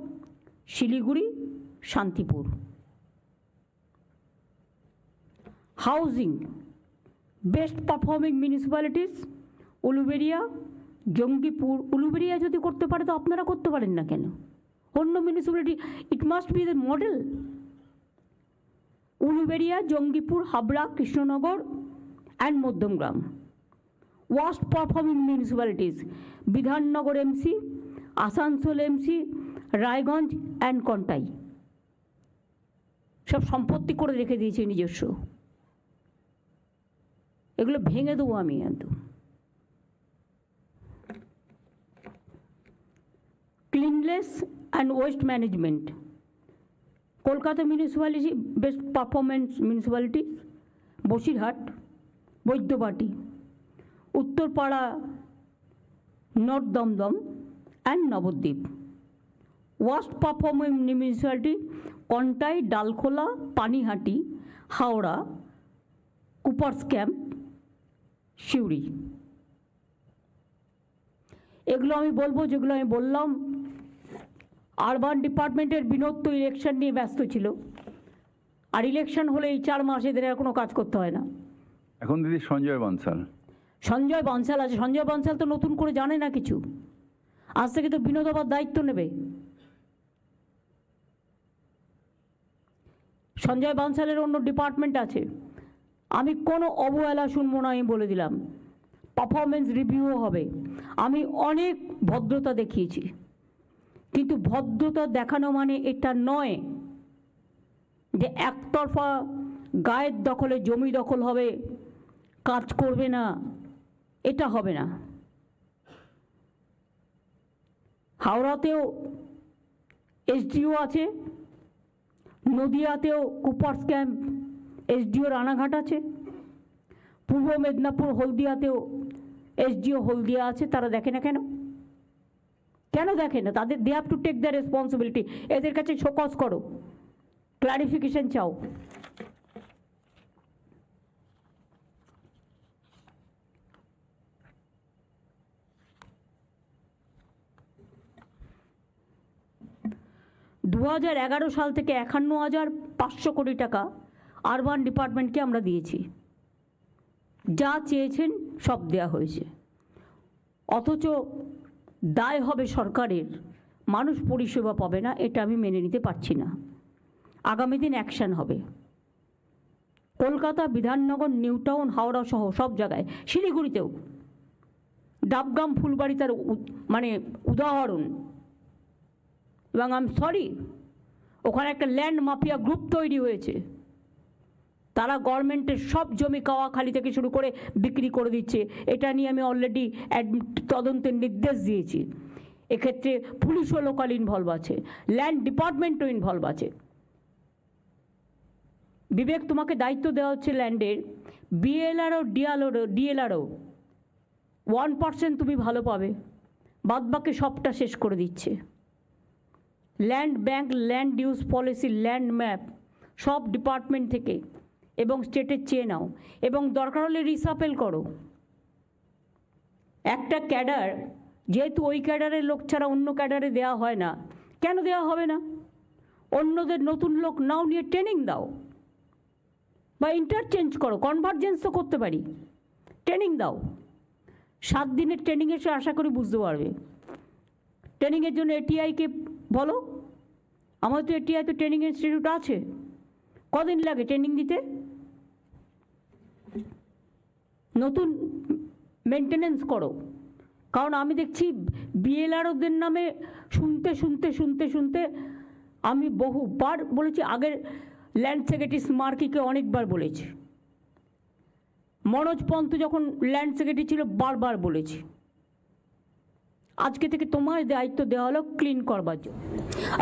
Siliguri, Shantipur. Housing best performing municipalities Uluberia, Jangipur. Uluberia যদি করতে পারে তো আপনারা করতে পারেন না কেন? অন্য municipality, it must be the model. Uluberia, Jangipur, Habra, Krishnanagar and Madhyamgram. Worst performing municipalities Bidhannagar MC, Asansol MC, Raiganj and Contai. সব সম্পত্তি করে রেখে দিয়েছে নিজস্ব। এগুলো ভেঙে দেবো আমি একদম। Cleanness and waste management, Kolkata municipality best performance municipality, Basirhat, Baidyabati, Uttarpara, North Dumdum and Nabadwip. Worst performing municipality Contai, Dalkhola, Panihati, Howrah, Cooper's Camp, Suri. এগুলো আমি বলবো যেগুলো আমি বললাম। আরবান ডিপার্টমেন্টের বিনোদ তো ইলেকশন নিয়ে ব্যস্ত ছিল, আর ইলেকশন হলে এই 4 মাস এদের আর কোনো কাজ করতে হয় না। এখন দিদি সঞ্জয় বনসাল আছে। সঞ্জয় বনসাল তো নতুন করে জানে না কিছু, আজ থেকে তো বিনোদ আবার দায়িত্ব নেবে। সঞ্জয় বনসালের অন্য ডিপার্টমেন্ট আছে, আমি কোনো অবহেলা শুনবো না, আমি বলে দিলাম। পারফরমেন্স রিভিউও হবে। আমি অনেক ভদ্রতা দেখিয়েছি, কিন্তু ভদ্রতা দেখানো মানে এটা নয় যে একতরফা গায়ের দখলে জমি দখল হবে, কাজ করবে না, এটা হবে না। হাওড়াতেও এসডিও আছে, নদিয়াতেও কুপার্স ক্যাম্প এসডিও রানাঘাট আছে, পূর্ব মেদিনীপুর হলদিয়াতেও এসডিও হলদিয়া আছে। তারা দেখে না কেন? কেন দেখে না? তাদের they have to take the responsibility. এদের কাছে শোকজ করো, ক্লারিফিকেশন চাও। দু 2011 সাল থেকে 51,500 কোটি টাকা আরবান ডিপার্টমেন্টকে আমরা দিয়েছি। যা চেয়েছেন সব দেয়া হয়েছে, অথচ দায় হবে সরকারের, মানুষ পরিষেবা পাবে না। এটা আমি মেনে নিতে পারছি না। আগামী দিন অ্যাকশন হবে। কলকাতা, বিধাননগর, নিউ টাউন, হাওড়া সহ সব জায়গায়, শিলিগুড়িতেও ডাবগ্রাম, ফুলবাড়ি তার মানে উদাহরণ। এবং আই এম সরি, ওখানে একটা ল্যান্ড মাফিয়া গ্রুপ তৈরি হয়েছে। তারা গভর্নমেন্টের সব জমি কাওয়াখালি থেকে শুরু করে বিক্রি করে দিচ্ছে। এটা নিয়ে আমি অলরেডি তদন্তের নির্দেশ দিয়েছি। এক্ষেত্রে পুলিশও লোকাল ইনভলভ আছে, ল্যান্ড ডিপার্টমেন্টও ইনভলভ আছে। বিবেক, তোমাকে দায়িত্ব দেওয়া হচ্ছে ল্যান্ডের, বিএলআরও ডিএলআরও 1% তুমি ভালো পাবে, বাদবাকি সবটা শেষ করে দিচ্ছে। Land bank, land use policy, land map সব ডিপার্টমেন্ট থেকে এবং স্টেটের চেয়ে নাও, এবং দরকার হলে রিসাপেল করো। একটা ক্যাডার, যেহেতু ওই ক্যাডারের লোক ছাড়া অন্য ক্যাডারে দেওয়া হয় না, কেন দেওয়া হবে না? অন্যদের নতুন লোক নাও, নিয়ে ট্রেনিং দাও বা ইন্টারচেঞ্জ করো, কনভার্জেন্স তো করতে পারি। ট্রেনিং দাও, 7 দিনের ট্রেনিং এসে আশা করি বুঝতে পারবে। ট্রেনিংয়ের জন্য এটিআইকে বলো, আমার তো এটিআই তো ট্রেনিং ইনস্টিটিউট আছে, কদিন লাগে ট্রেনিং দিতে? নতুন মেনটেনেন্স করো। কারণ আমি দেখছি বিএলআরওদের নামে শুনতে শুনতে শুনতে শুনতে আমি বহুবার বলেছি, আগের ল্যান্ড সেক্রেটারি স্মার্কিকে অনেকবার বলেছি, মনোজ পন্ত যখন ল্যান্ড সেক্রেটারি ছিল বারবার বলেছি। আজকে থেকে তোমার দায়িত্ব দেওয়া হলো ক্লিন করবার জন্য,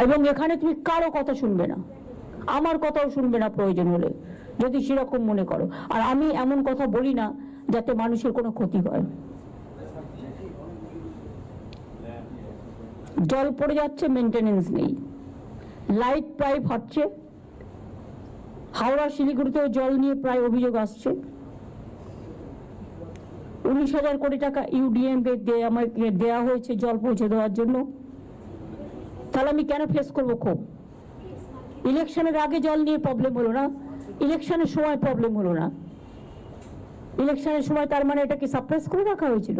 এবং এখানে তুমি কারো কথা শুনবে না, আমার কথাও শুনবে না প্রয়োজন হলে, যদি সেরকম মনে করো। আর আমি এমন কথা বলি না যাতে মানুষের কোনো ক্ষতি হয়। জল পড়ে যাচ্ছে, মেনটেনেন্স নেই, লাইট পাইপ হচ্ছে, হাওড়া শিলিগুড়িতেও জল নিয়ে প্রায় অভিযোগ আসছে। 19,000 কোটি টাকা ইউডিএম আমাকে দেওয়া হয়েছে জল পৌঁছে দেওয়ার জন্য। তাহলে আমি কেন ফেস করবো ক্ষোভ? ইলেকশনের আগে জল নিয়ে প্রবলেম হলো না, ইলেকশনের সময় প্রবলেম হলো না। ইলেকশনের সময় তার মানে এটা কি সাপ্রেস করে রাখা হয়েছিল?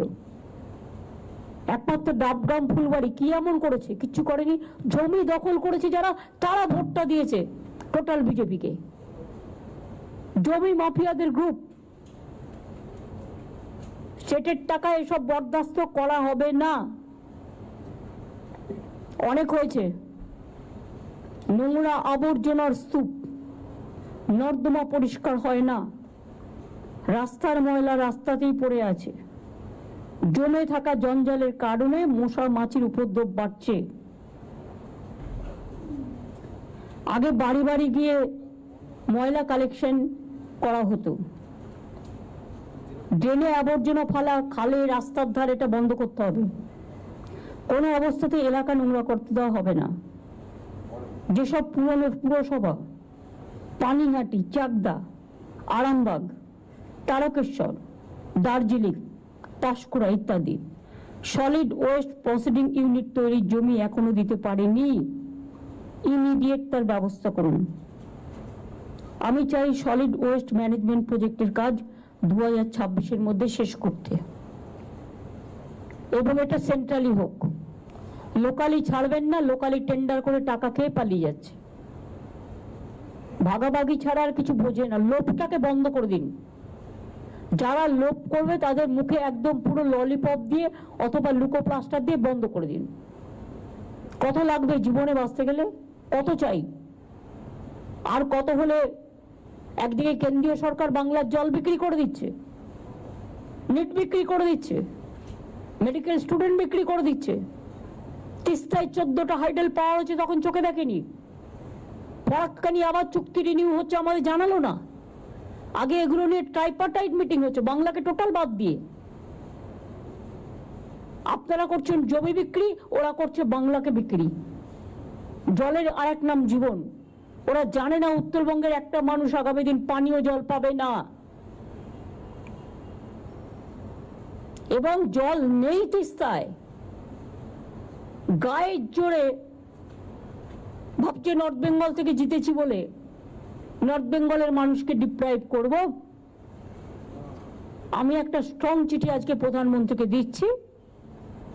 একমাত্র ডাবগ্রাম, ফুলবাড়ি কি এমন করেছে? কিচ্ছু করেনি। জমি দখল করেছে যারা, তারা ভোটটা দিয়েছে টোটাল বিজেপিকে। জমি মাফিয়াদের গ্রুপ, স্টেটের টাকা এসব বরদাস্ত করা হবে না। অনেক হয়েছে। নোংরা আবর্জনার স্তূপ, নর্দমা পরিষ্কার হয় না, রাস্তার ময়লা রাস্তাতেই পড়ে আছে। জমে থাকা জঞ্জালের কারণে মশা মাছির উপদ্রব বাড়ছে। আগে বাড়ি বাড়ি গিয়ে ময়লা কালেকশন করা হতো। ড্রেনে আবর্জনা ফেলা, খালে, রাস্তার ধারে এটা বন্ধ করতে হবে। কোনো অবস্থাতে এলাকা নোংরা করতে দেওয়া হবে না। যেসব পুরনো পুরসভা, পানিহাটি, চাকদা, আরামবাগ, তারকেশ্বর, দার্জিলিং, পাঁশকুড়া ইত্যাদি সলিড ওয়েস্ট প্রসেসিং ইউনিট তৈরির জমি এখনো দিতে পারেনি। ইমিডিয়েট তার ব্যবস্থা করুন। আমি চাই সলিড ওয়েস্ট ম্যানেজমেন্ট প্রজেক্টের কাজ 2026-এর মধ্যে শেষ করতে, এবং এটা সেন্ট্রালি হোক। লোকালি ছাড়বেন না। লোকালি টেন্ডার করে টাকা খেয়ে পালিয়ে যাচ্ছে। ভাগাভাগি ছাড়া আর কিছু বোঝে না। লোভটাকে বন্ধ করে দিন। যারা লোভ করবে তাদের মুখে একদম পুরো ললিপপ দিয়ে অথবা লুকোপ্লাস্টার দিয়ে বন্ধ করে দিন। কত লাগবে জীবনে বাঁচতে গেলে? কত চাই? আর কত হলে একদিকে কেন্দ্রীয় সরকার বাংলার জল বিক্রি করে দিচ্ছে, নিট বিক্রি করে দিচ্ছে, মেডিকেল স্টুডেন্ট বিক্রি করে দিচ্ছে। তিস্তায় 14টা হাইডেল পাওয়া হয়েছে, তখন চোখে দেখেনি। ফরাক্কানি আবার চুক্তি রিনিউ হচ্ছে, আমাদের জানালো না। আগে এগুলো নিয়ে ট্রাইপার্টাইট মিটিং হচ্ছে, বাংলাকে টোটাল বাদ দিয়ে। আপনারা করছেন জমি বিক্রি, ওরা করছে বাংলাকে বিক্রি। জলের আরেক নাম জীবন। ওরা জানে না উত্তরবঙ্গের একটা মানুষ আগামী দিন পানীয় জল পাবে না, এবং জল নেই তিস্তায়। গায়ের জোরে ভাবছে নর্থ বেঙ্গল থেকে জিতেছি বলে নর্থ বেঙ্গলের মানুষকে ডিপ্রাইভ করব। আমি একটা স্ট্রং চিঠি আজকে প্রধানমন্ত্রীকে দিচ্ছি।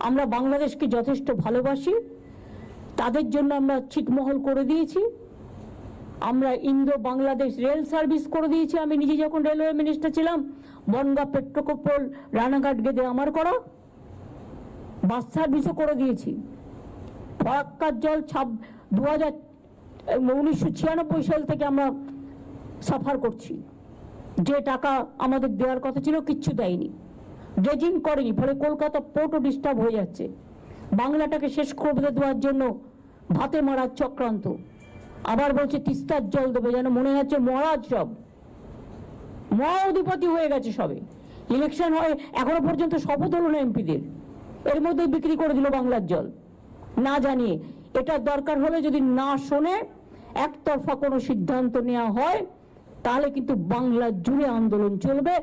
আমরা বাংলাদেশকে যথেষ্ট ভালোবাসি, তাদের জন্য আমরা ছিটমহল করে দিয়েছি। আমরা ইন্দো বাংলাদেশ রেল সার্ভিস করে দিয়েছি। আমি নিজে যখন রেলওয়ে মিনিস্টার ছিলাম, বনগাঁ, পেট্রোকোপল, রানাঘাট গেদে আমার করা। বাস সার্ভিসও করে দিয়েছি। ফরাক্কার জল 1996 সাল থেকে আমরা সাফার করছি। যে টাকা আমাদের দেওয়ার কথা ছিল কিচ্ছু দেয়নি, ড্রেজিং করেনি, ফলে কলকাতা পোর্টও ডিস্টার্ব হয়ে যাচ্ছে। বাংলাটাকে শেষ করে দেওয়ার জন্য ভাতে মারার চক্রান্ত। আবার বলছে তিস্তার জল দেবে, যেন মনে হচ্ছে মহারাজ সব মহা অধিপতি হয়ে গেছে সবে। ইলেকশন হয়, এখনো পর্যন্ত শপথ হলো না এমপিদের, এর মধ্যে বিক্রি করে দিল বাংলার জল না জানিয়ে। এটা দরকার হলে যদি না শোনে একতরফা কোনো সিদ্ধান্ত নেওয়া হয়, তাহলে কিন্তু বাংলা জুড়ে আন্দোলন চলবে,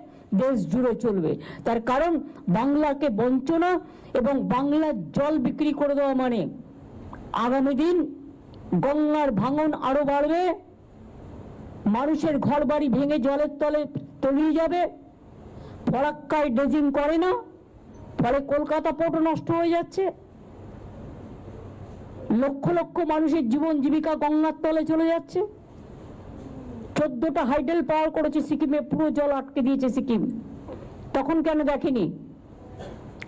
দেশ জুড়ে চলবে। তার কারণ বাংলাকে বঞ্চনা এবং বাংলার জল বিক্রি করে দেওয়া মানে আগামী দিন গঙ্গার ভাঙন আরো বাড়বে, মানুষের ঘর বাড়ি ভেঙে জলের তলে তলিয়ে যাবে। ফরাক্কায় ড্রেজিং করে না, ফলে কলকাতা পোর্টও নষ্ট হয়ে যাচ্ছে। লক্ষ লক্ষ মানুষের জীবন জীবিকা গঙ্গার তলে চলে যাচ্ছে। 14টা হাইডেল পাওয়ার করেছে সিকিমে, পুরো জল আটকে দিয়েছে সিকিম। তখন কেন দেখেনি?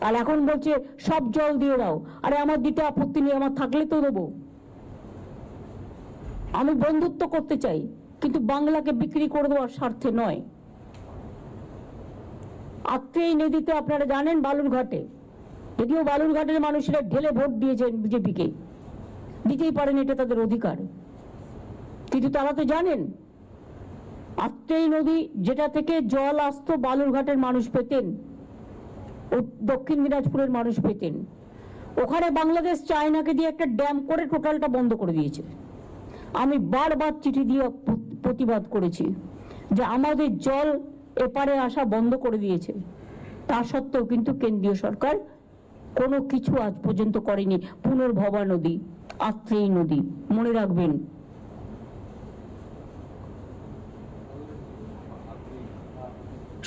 আর এখন বলছে সব জল দিয়ে দাও। আরে আমার দিতে আপত্তি নেই, আমার থাকলে তো দেবো। আমি বন্ধুত্ব করতে চাই, কিন্তু বাংলাকে বিক্রি করে দেওয়ার স্বার্থে নয়। আত্রেই নদীতে আপনারা জানেন বালুরঘাটে, যদিও বালুরঘাটের মানুষেরা ঢেলে ভোট দিয়েছেন বিজেপিকে, দিতেই পারেন, এটা তাদের অধিকার, কিন্তু তারা তো জানেন আত্রেই নদী যেটা থেকে জল আসতো বালুরঘাটের মানুষ পেতেন, দক্ষিণ দিনাজপুরের মানুষ পেতেন। ওখানে বাংলাদেশ চায়নাকে দিয়ে একটা ড্যাম করে টোটালটা বন্ধ করে দিয়েছে। আমি বারবার চিঠি দিয়ে প্রতিবাদ করেছি যে আমাদের জল এপারে আসা বন্ধ করে দিয়েছে। তা সত্ত্বেও কিন্তু কেন্দ্রীয় সরকার কোনো কিছু আজ পর্যন্ত করেনি। পুনর্ভবা নদী, আত্রেই নদী, মনে রাখবেন।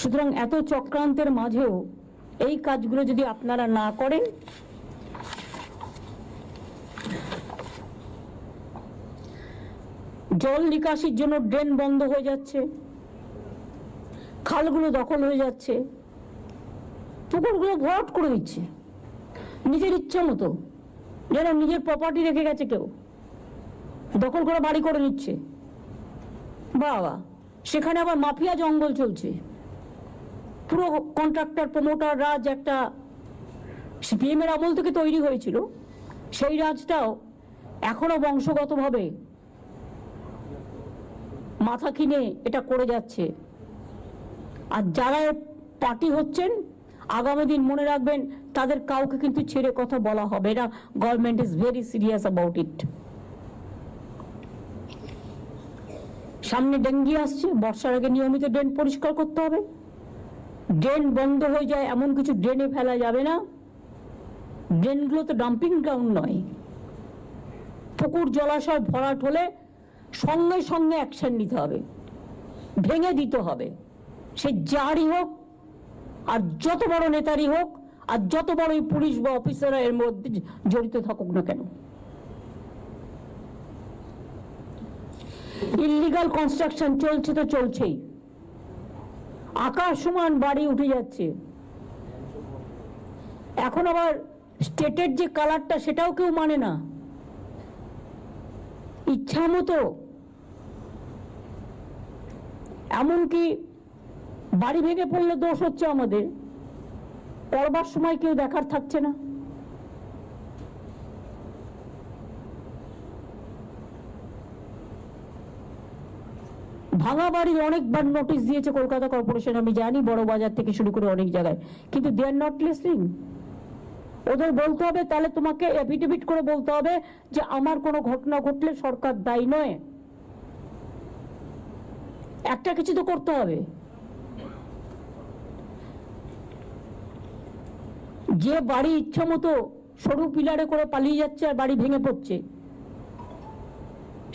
সুতরাং এত চক্রান্তের মাঝেও এই কাজগুলো যদি আপনারা না করেন, জল নিকাশির জন্য ড্রেন বন্ধ হয়ে যাচ্ছে, খালগুলো দখল হয়ে যাচ্ছে, পুকুরগুলো ভরাট করে দিচ্ছে নিজের ইচ্ছা মতো, যেন নিজের প্রপার্টি রেখে গেছে কেউ, দখল করে বাড়ি করে নিচ্ছে। বাবা, সেখানে আবার মাফিয়া জঙ্গল চলছে। পুরো কন্ট্রাক্টর প্রমোটার রাজ একটা সিপিএম এর আমল থেকে তৈরি হয়েছিল, সেই রাজটাও এখনো বংশগতভাবে মাথা কিনে এটা করে যাচ্ছে। আর যারা পার্টি হচ্ছেন আগামী দিন মনে রাখবেন তাদের কাউকে কিন্তু ছেড়ে কথা বলা হবে না। Government is very serious about it. সামনে ডেঙ্গি আসছে, বর্ষার আগে নিয়মিত ড্রেন পরিষ্কার করতে হবে। ড্রেন বন্ধ হয়ে যায় এমন কিছু ড্রেনে ফেলা যাবে না। ড্রেনগুলো তো ডাম্পিং গ্রাউন্ড নয়। পুকুর জলাশয় ভরাট হলে সঙ্গে সঙ্গে অ্যাকশন নিতে হবে, ভেঙে দিতে হবে। সে যারই হোক, আর যত বড় নেতারই হোক, আর যত বড়ই পুলিশ বা অফিসাররা এর মধ্যে জড়িত থাকুক না কেন। ইললিগাল কনস্ট্রাকশন চলছে তো চলছেই, আকাশ সমান বাড়ি উঠে যাচ্ছে। এখন আবার স্টেটের যে কালারটা সেটাও কেউ মানে না। ইচ্ছা মতো এমনকি বাড়ি ভেঙে পড়লে দোষ হচ্ছে আমাদের, করবার সময় কেউ দেখার থাকছে না। ভাঙা বাড়ির অনেকবার নোটিশ দিয়েছে কলকাতা কর্পোরেশন, আমি জানি, বড় বাজার থেকে শুরু করে অনেক জায়গায়, কিন্তু দে আর নট লিসনিং। ওদের বলতে হবে, তাহলে তোমাকে এফিডেভিট করে বলতে হবে যে আমার কোনো ঘটনা ঘটলে সরকার দায়ী নয়। একটা কিছু তো করতে হবে। যে বাড়ি ইচ্ছা মতো সরু পিলারে করে পালিয়ে যাচ্ছে আর বাড়ি ভেঙে পড়ছে,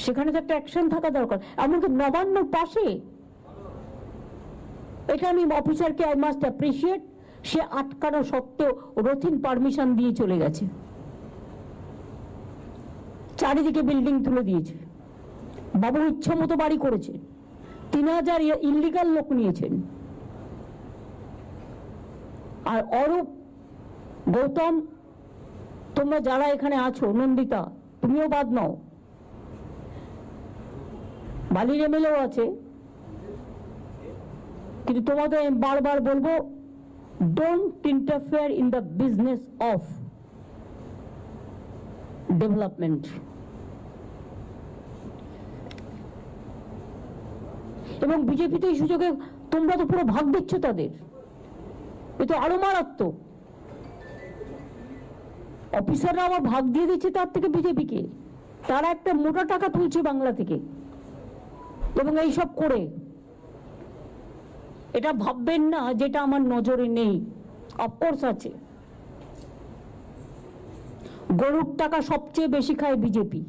সেখানে তো একটা অ্যাকশন থাকা দরকার। এমনকি নবান্নর পাশে, এটা আমি অফিসারকে আই মাস্ট অ্যাপ্রিসিয়েট, সে আটকানো সত্ত্বেও রথিন পারমিশন দিয়ে চলে গেছে, চারিদিকে বিল্ডিং তুলে দিয়েছে। বাবু ইচ্ছা মতো বাড়ি করেছে, 3000 ইল্লিগাল লোক নিয়েছেন। আর অরূপ, গৌতম, তোমরা যারা এখানে আছো, নন্দিতা তুমিও বাদ নাও, বালির এমএলএও আছে, কিন্তু তোমাদের বারবার বলবো, don't interfere in the business of development. এবং বিজেপিতে এই সুযোগে তোমরা তো পুরো ভাগ দিচ্ছ তাদের, এ তো আরো মারাত্মক। অফিসাররা আবার ভাগ দিয়ে দিচ্ছে তার থেকে বিজেপিকে, তারা একটা মোটা টাকা তুলছে বাংলা থেকে। এবং এইসব করে এটা ভাববেন না যেটা আমার নজরে নেই, অফকোর্স আছে। গরুর টাকা সবচেয়ে বেশি খায় বিজেপি,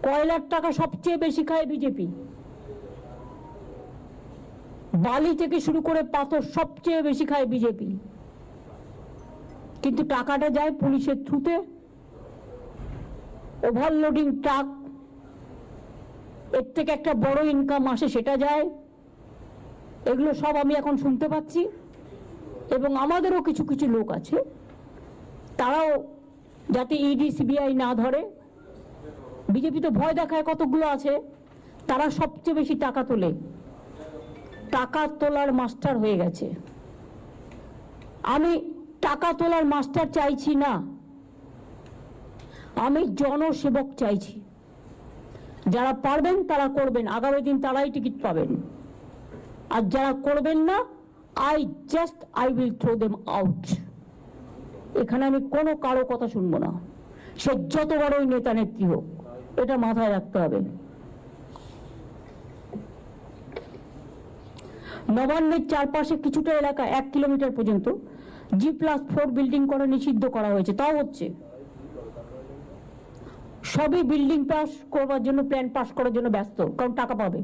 কয়লার টাকা সবচেয়ে বেশি খায় বিজেপি, বালি থেকে শুরু করে পাথর সবচেয়ে বেশি খায় বিজেপি। কিন্তু টাকাটা যায় পুলিশের থ্রুতে, ওভারলোডিং ট্রাক, এর থেকে একটা বড় ইনকাম আসে, সেটা যায়। এগুলো সব আমি এখন শুনতে পাচ্ছি। এবং আমাদেরও কিছু কিছু লোক আছে, তারাও যাতে ইডি সিবিআই না ধরে, বিজেপি তো ভয় দেখায় কতগুলো আছে, তারা সবচেয়ে বেশি টাকা তোলে, টাকা তোলার মাস্টার হয়ে গেছে। আমি টাকা তোলার মাস্টার চাইছি না, আমি জনসেবক চাইছি। যারা পারবেন তারা করবেন, আগামী দিন তারাই টিকিট পাবেন। আর যারা করবেন না, I will throw them out. এখানে আমি কোনো কারো কথা শুনবো না, সে যত বড়ই নেতা নেত্রী হোক, এটা মাথায় রাখতে হবে। নবান্নের চারপাশে কিছুটা এলাকা 1 কিলোমিটার পর্যন্ত G+4 বিল্ডিং করা নিষিদ্ধ করা হয়েছে, তাও হচ্ছে। সবই বিল্ডিং পাস করবার জন্য, প্ল্যান পাস করার জন্য ব্যস্ত, কারণ টাকা পাবে।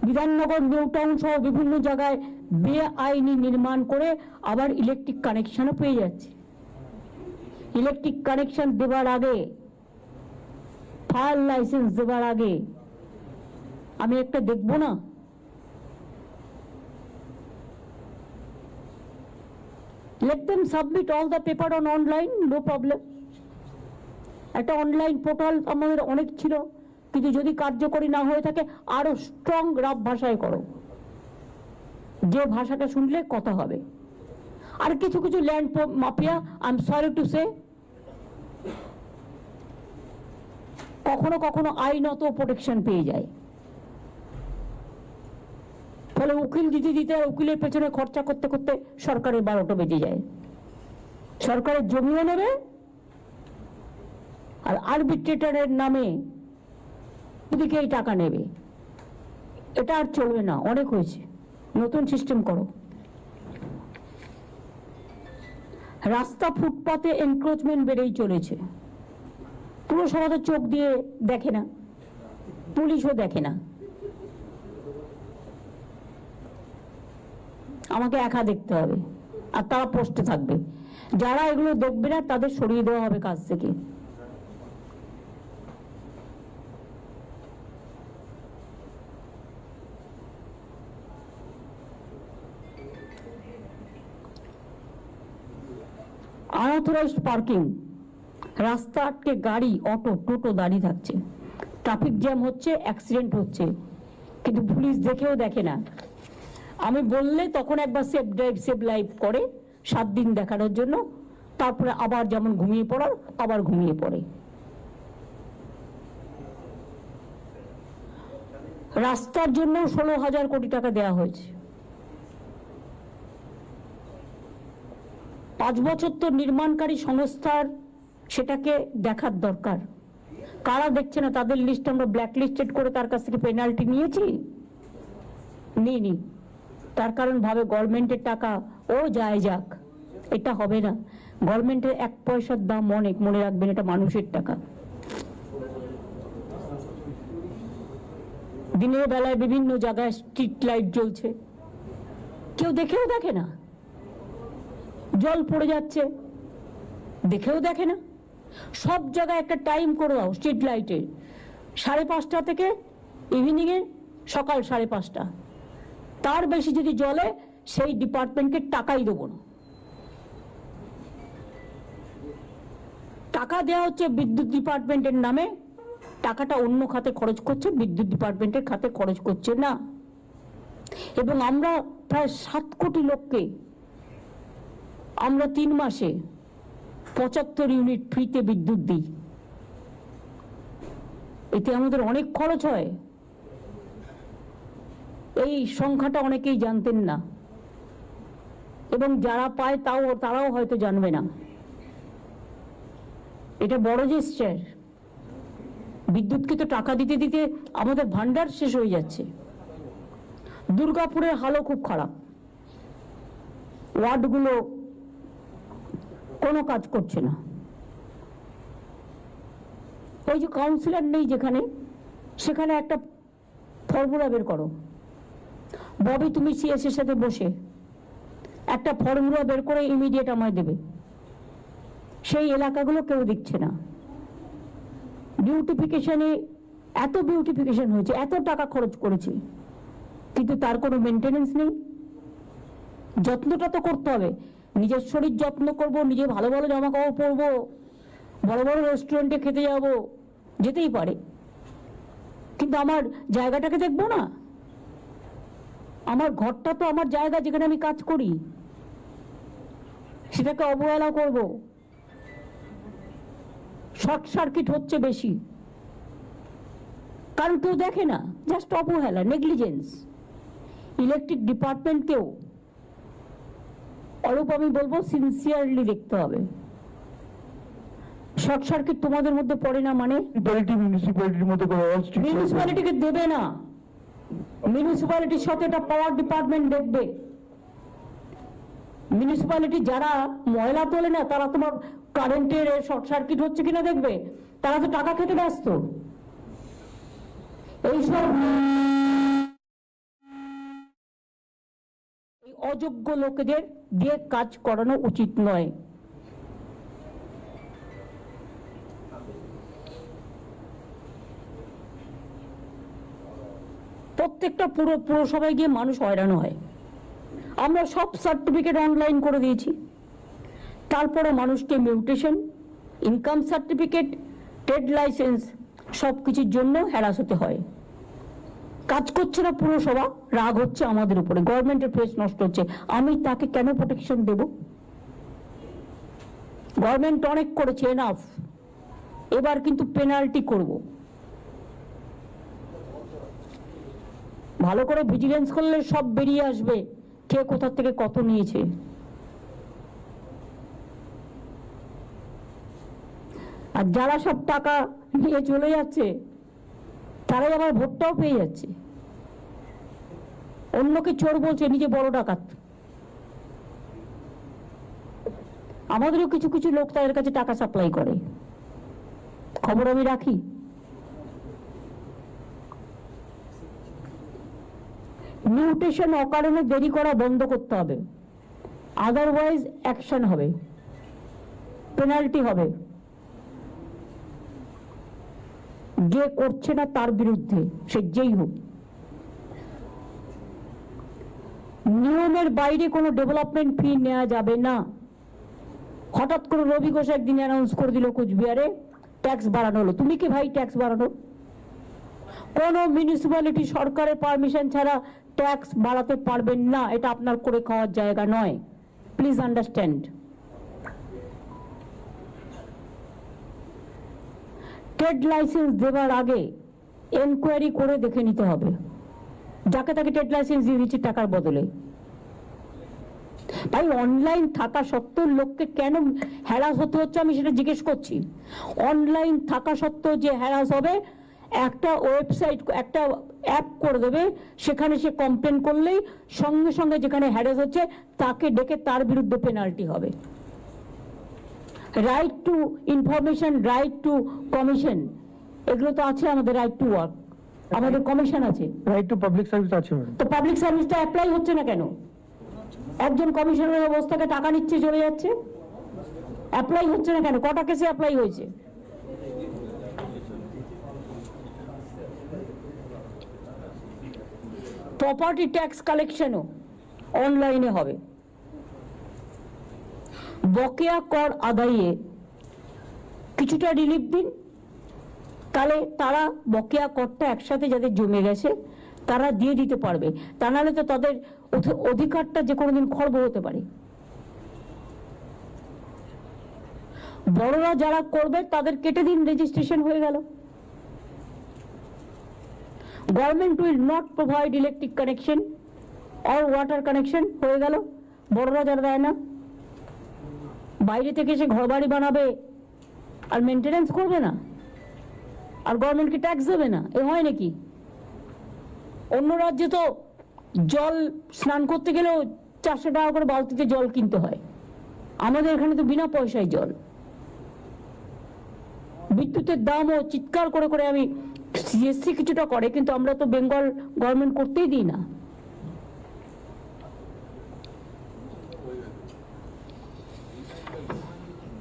বিধাননগর, নিউ টাউন সহ বিভিন্ন জায়গায় বেআইনি নির্মাণ করে আবার ইলেকট্রিক কানেকশনও পেয়ে যাচ্ছে। ইলেকট্রিক কানেকশন দেবার আগে, ফায়ার লাইসেন্স দেবার আগে আমি একটা দেখবো না? Let them submit all the paper on online, no problem. একটা অনলাইন পোর্টাল আমাদের অনেক ছিল, কিন্তু যদি কার্যকরী না হয়ে থাকে আরো স্ট্রং রাফ ভাষায় করো, যে ভাষাটা শুনলে কথা হবে। আর কিছু কিছু land mafia, I am sorry to say, কখনো কখনো আইনত প্রোটেকশন পেয়ে যায়, ফলে উকিল দিতে দিতে আর উকিলের পেছনে খরচা করতে করতে সরকারের 12টা বেজে যায়। সরকারের জমিও নেবে আর আরবিট্রেটরের নামে ওদিকেই টাকা নেবে। এটা আর চলবে না, অনেক হয়েছে, নতুন সিস্টেম করো। রাস্তা ফুটপাতে এনক্রোচমেন্ট বেড়েই চলেছে, পুরসভা তো চোখ দিয়ে দেখে না, পুলিশও দেখে না, আমাকে একা দেখতে হবে আর তারা পোস্টে থাকবে। যারা এগুলো দেখবে না তাদের সরিয়ে দেওয়া হবে কাজ থেকে। আনঅথরাইজড পার্কিং, রাস্তা আটকে গাড়ি, অটো, টোটো দাঁড়িয়ে থাকছে, ট্রাফিক জ্যাম হচ্ছে, অ্যাক্সিডেন্ট হচ্ছে, কিন্তু পুলিশ দেখেও দেখে না। আমি বললে তখন একবার সেফ ড্রাইভ সেভ লাইফ করে 7 দিন দেখানোর জন্য, তারপরে আবার যেমন ঘুমিয়ে পড়ার আবার ঘুমিয়ে পড়ে। রাস্তার জন্য 16,000 কোটি টাকা দেওয়া হয়েছে। 5 বছর তো নির্মাণকারী সংস্থার সেটাকে দেখার দরকার। কারা দেখছে না তাদের লিস্ট আমরা ব্ল্যাক লিস্টেড করে তার কাছ থেকে পেনাল্টি নিয়েছি? নিইনি। তার কারণ ভাবে গভর্নমেন্টের টাকা ও যায় যাক, এটা হবে না। গভর্নমেন্টের 1 পয়সার দাম অনেক, মনে রাখবেন, এটা মানুষের টাকা। দিনের বেলায় বিভিন্ন জায়গায় স্ট্রিট লাইট জ্বলছে, কেউ দেখেও দেখে না। জল পড়ে যাচ্ছে, দেখেও দেখে না। সব জায়গায় একটা টাইম করে দাও স্ট্রিট লাইটে, 5:30 থেকে ইভিনিং এ সকাল 5:30। তার বেশি যদি জ্বলে সেই ডিপার্টমেন্টকে টাকাই দেবো না। টাকা দেওয়া হচ্ছে বিদ্যুৎ ডিপার্টমেন্টের নামে, টাকাটা অন্য খাতে খরচ করছে, বিদ্যুৎ ডিপার্টমেন্টের খাতে খরচ করছে না। এবং আমরা প্রায় 7 কোটি লোককে আমরা 3 মাসে 75 ইউনিট ফ্রিতে বিদ্যুৎ দিই। এতে আমাদের অনেক খরচ হয়, এই সংখ্যাটা অনেকেই জানতেন না, এবং যারা পায় তারাও হয়তো জানবে না। এটা বড় জেস্টার। বিদ্যুৎকে তো টাকা দিতে দিতে আমাদের ভান্ডার শেষ হয়ে যাচ্ছে। দুর্গাপুরের হালও খুব খারাপ, ওয়ার্ডগুলো কোনো কাজ করছে না। ওই যে কাউন্সিলর নেই যেখানে, সেখানে একটা ফর্মুলা বের করো। ববি, তুমি সিএস এর সাথে বসে একটা ফর্মুলা বের করে ইমিডিয়েট আমায় দেবে। সেই এলাকাগুলো কেউ দেখছে না। বিউটিফিকেশনে এত বিউটিফিকেশন হয়েছে, এত টাকা খরচ করেছে, কিন্তু তার কোনো মেনটেনেন্স নেই। যত্নটা তো করতে হবে। নিজের শরীর যত্ন করব, নিজে ভালো ভালো জামা কাপড় পরবো, বড় বড় রেস্টুরেন্টে খেতে যাব, যেতেই পারে, কিন্তু আমার জায়গাটাকে দেখবো না। আমার ঘরটা তো আমার জায়গা, যেখানে আমি কাজ করি, সেটাকে অবহেলা করব। শর্ট সার্কিট হচ্ছে বেশি, কারণ কেউ দেখে না, জাস্ট অবহেলা, নেগলিজেন্স। ইলেকট্রিক ডিপার্টমেন্টকেও অল্প, আমি বলবো, সিনসিয়ারলি দেখতে হবে। শর্ট সার্কিট তোমাদের মধ্যে পড়ে না মানে? মিউনিসিপ্যালিটির মধ্যে মিউনিসিপ্যালিটিকে দেবে না, মিউনিসিপ্যালিটির সাথে এটা পাওয়ার ডিপার্টমেন্ট দেখবে। মিউনিসিপ্যালিটি যারা ময়লা তোলে না, তারা তোমার কারেন্টের শর্ট সার্কিট হচ্ছে কিনা দেখবে। তারা তো টাকা খেতে ব্যস্ত। এইসব অযোগ্য লোকেদের দিয়ে কাজ করানো উচিত নয়। প্রত্যেকটা পুরসভায় গিয়ে মানুষ হয়রান হয়। আমরা সব সার্টিফিকেট অনলাইন করে দিয়েছি, তারপরে মানুষকে mutation, income certificate, trade licence সব কিছুর জন্য হ্যারাস হতে হয়। কাজ করছে না পুরসভা, রাগ হচ্ছে আমাদের উপরে, গভর্নমেন্টের প্রেস নষ্ট হচ্ছে, আমি তাকে কেন প্রোটেকশন দেব? গভর্নমেন্ট অনেক করেছে, এনাফ। এবার কিন্তু পেনাল্টি করব। ভালো করে ভিজিলেন্স করলে সব বেরিয়ে আসবে কে কোথা থেকে কত নিয়েছে। আর যারা সব টাকা নিয়ে চলে যাচ্ছে তারাই আবার ভোটটাও পেয়ে যাচ্ছে। অন্যকে চোর বলছে, নিজে বড় ডাকাত। আমাদেরও কিছু কিছু লোক তাদের কাছে টাকা সাপ্লাই করে, খবর আমি রাখি। মিউটেশন অকারণে দেরি করা বন্ধ করতে হবে, আদারওয়াইজ অ্যাকশন হবে, পেনাল্টি হবে। যে করছে না তার বিরুদ্ধে, সে যেই হোক। নিয়মের বাইরে কোনো ডেভেলপমেন্ট ফি নেওয়া যাবে না। হঠাৎ করে রবি ঘোষ একদিন অ্যানাউন্স করে দিল কোচবিহারে ট্যাক্স বাড়ানো হলো। তুমি কি ভাই ট্যাক্স বাড়ানো? কোন মিউনিসিপ্যালিটি সরকারের পারমিশন ছাড়া ট্যাক্স বাড়াতে পারবেন না, এটা আপনার করে খাওয়ার জায়গা নয়, প্লিজ আন্ডারস্ট্যান্ড। ট্রেড লাইসেন্স দেওয়ার আগে এনকোয়ারি করে দেখে নিতে হবে, যাকে তাকে ট্রেড লাইসেন্স দিয়ে দিচ্ছে টাকার বদলে। ভাই অনলাইন থাকা সত্ত্বেও লোককে কেন হ্যারাস হতে হচ্ছে আমি সেটা জিজ্ঞেস করছি। অনলাইন থাকা সত্ত্বেও যে হ্যারাস হবে, একটা ওয়েবসাইট, একটা অ্যাপ করে দেবে, সেখানে সে কমপ্লেন করলেই সঙ্গে সঙ্গে যেখানে হ্যারাস হচ্ছে তাকে ডেকে তার বিরুদ্ধে পেনাল্টি হবে। Right two information, right two commission, এগুলো তো আছে আমাদের। রাইট টু ওয়ার্ক, আমাদের কমিশন আছে। রাইট টু পাবলিক সার্ভিস আছে ম্যাডাম। তো পাবলিক সার্ভিসটা অ্যাপ্লাই হচ্ছে না কেন? একজন কমিশনারের অবস্থাকে টাকা নিচ্ছে, চলে যাচ্ছে, অ্যাপ্লাই হচ্ছে না কেন? কটা কেসে অ্যাপ্লাই হয়েছে? প্রপার্টি ট্যাক্স কালেকশনও অনলাইনে হবে। বকেয়া কর আদায়ে কিছুটা রিলিফ দিন, তাহলে তারা বকেয়া করটা একসাথে যাদের জমে গেছে তারা দিয়ে দিতে পারবে। তা নাহলে তো তাদের অধিকারটা যে কোনোদিন খর্ব হতে পারে। বড়রা যারা করবে তাদের কেটে দিন, রেজিস্ট্রেশন হয়ে গেল। Government will not provide electric connection or water connection, হয়ে গেল। বড়রা যারা দেয় না, বাইরে থেকে এসে ঘর বাড়ি বানাবে আর মেনটেনেন্স করবে না, আর গভর্নমেন্টকে ট্যাক্স দেবে না, এ হয় নাকি? অন্য রাজ্যে তো জল স্নান করতে গেলেও 400 টাকা করে বালতিতে জল কিনতে হয়, আমাদের এখানে তো বিনা পয়সায় জল। বিদ্যুতের দামও চিৎকার করে করে, আমি সিএসসি কিছুটা করে, কিন্তু আমরা তো বেঙ্গল গভর্নমেন্ট করতেই দিই না।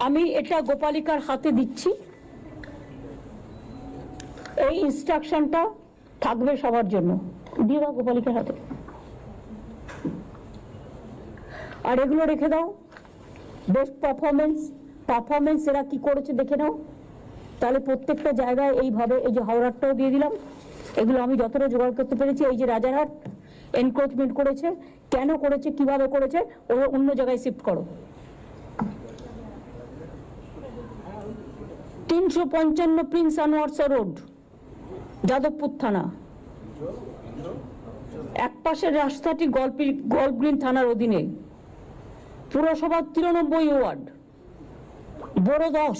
আমি এটা গোপালিকার হাতে দিচ্ছি, এই ইনস্ট্রাকশনটা থাকবে সবার জন্য, দিয়ে দাও গোপালিকার হাতে। আর এগুলো রেখে দাও, বেস্ট পারফরমেন্স এরা কি করেছে দেখে নাও। তাহলে প্রত্যেকটা জায়গায় এইভাবে, এই যে হাওড়াটাও দিয়ে দিলাম, এগুলো আমি যতটা জোগাড় করতে পেরেছি। এই যে রাজারহাট এনক্রোচমেন্ট করেছে, কেন করেছে, কিভাবে করেছে, ওরা অন্য জায়গায় শিফট করো। 355 প্রিন্স আনোয়ারসা রোড, যাদবপুর থানা। এক পাশের রাস্তাটি গল্ফ গ্রিন থানার অধীনে, পুরসভার 93 ওয়ার্ড, বড় 10,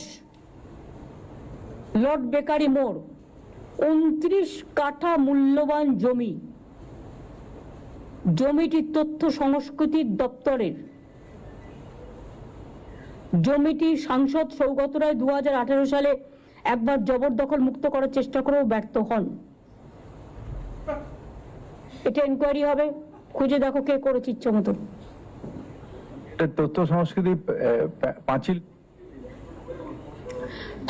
লর্ড বেকারি মোড়। 29 কাঠা মূল্যবান জমি। জমিটি তথ্য সংস্কৃতি দপ্তরের। জমিটি সাংসদ সৌগত রায় 2018 সালে একবার জবরদখল মুক্ত করার চেষ্টা করেও ব্যর্থ হন। এটা এনকোয়ারি হবে, খুঁজে দেখো কে করেছে ইচ্ছা মতো। তথ্য সংস্কৃতি পাঁচিল,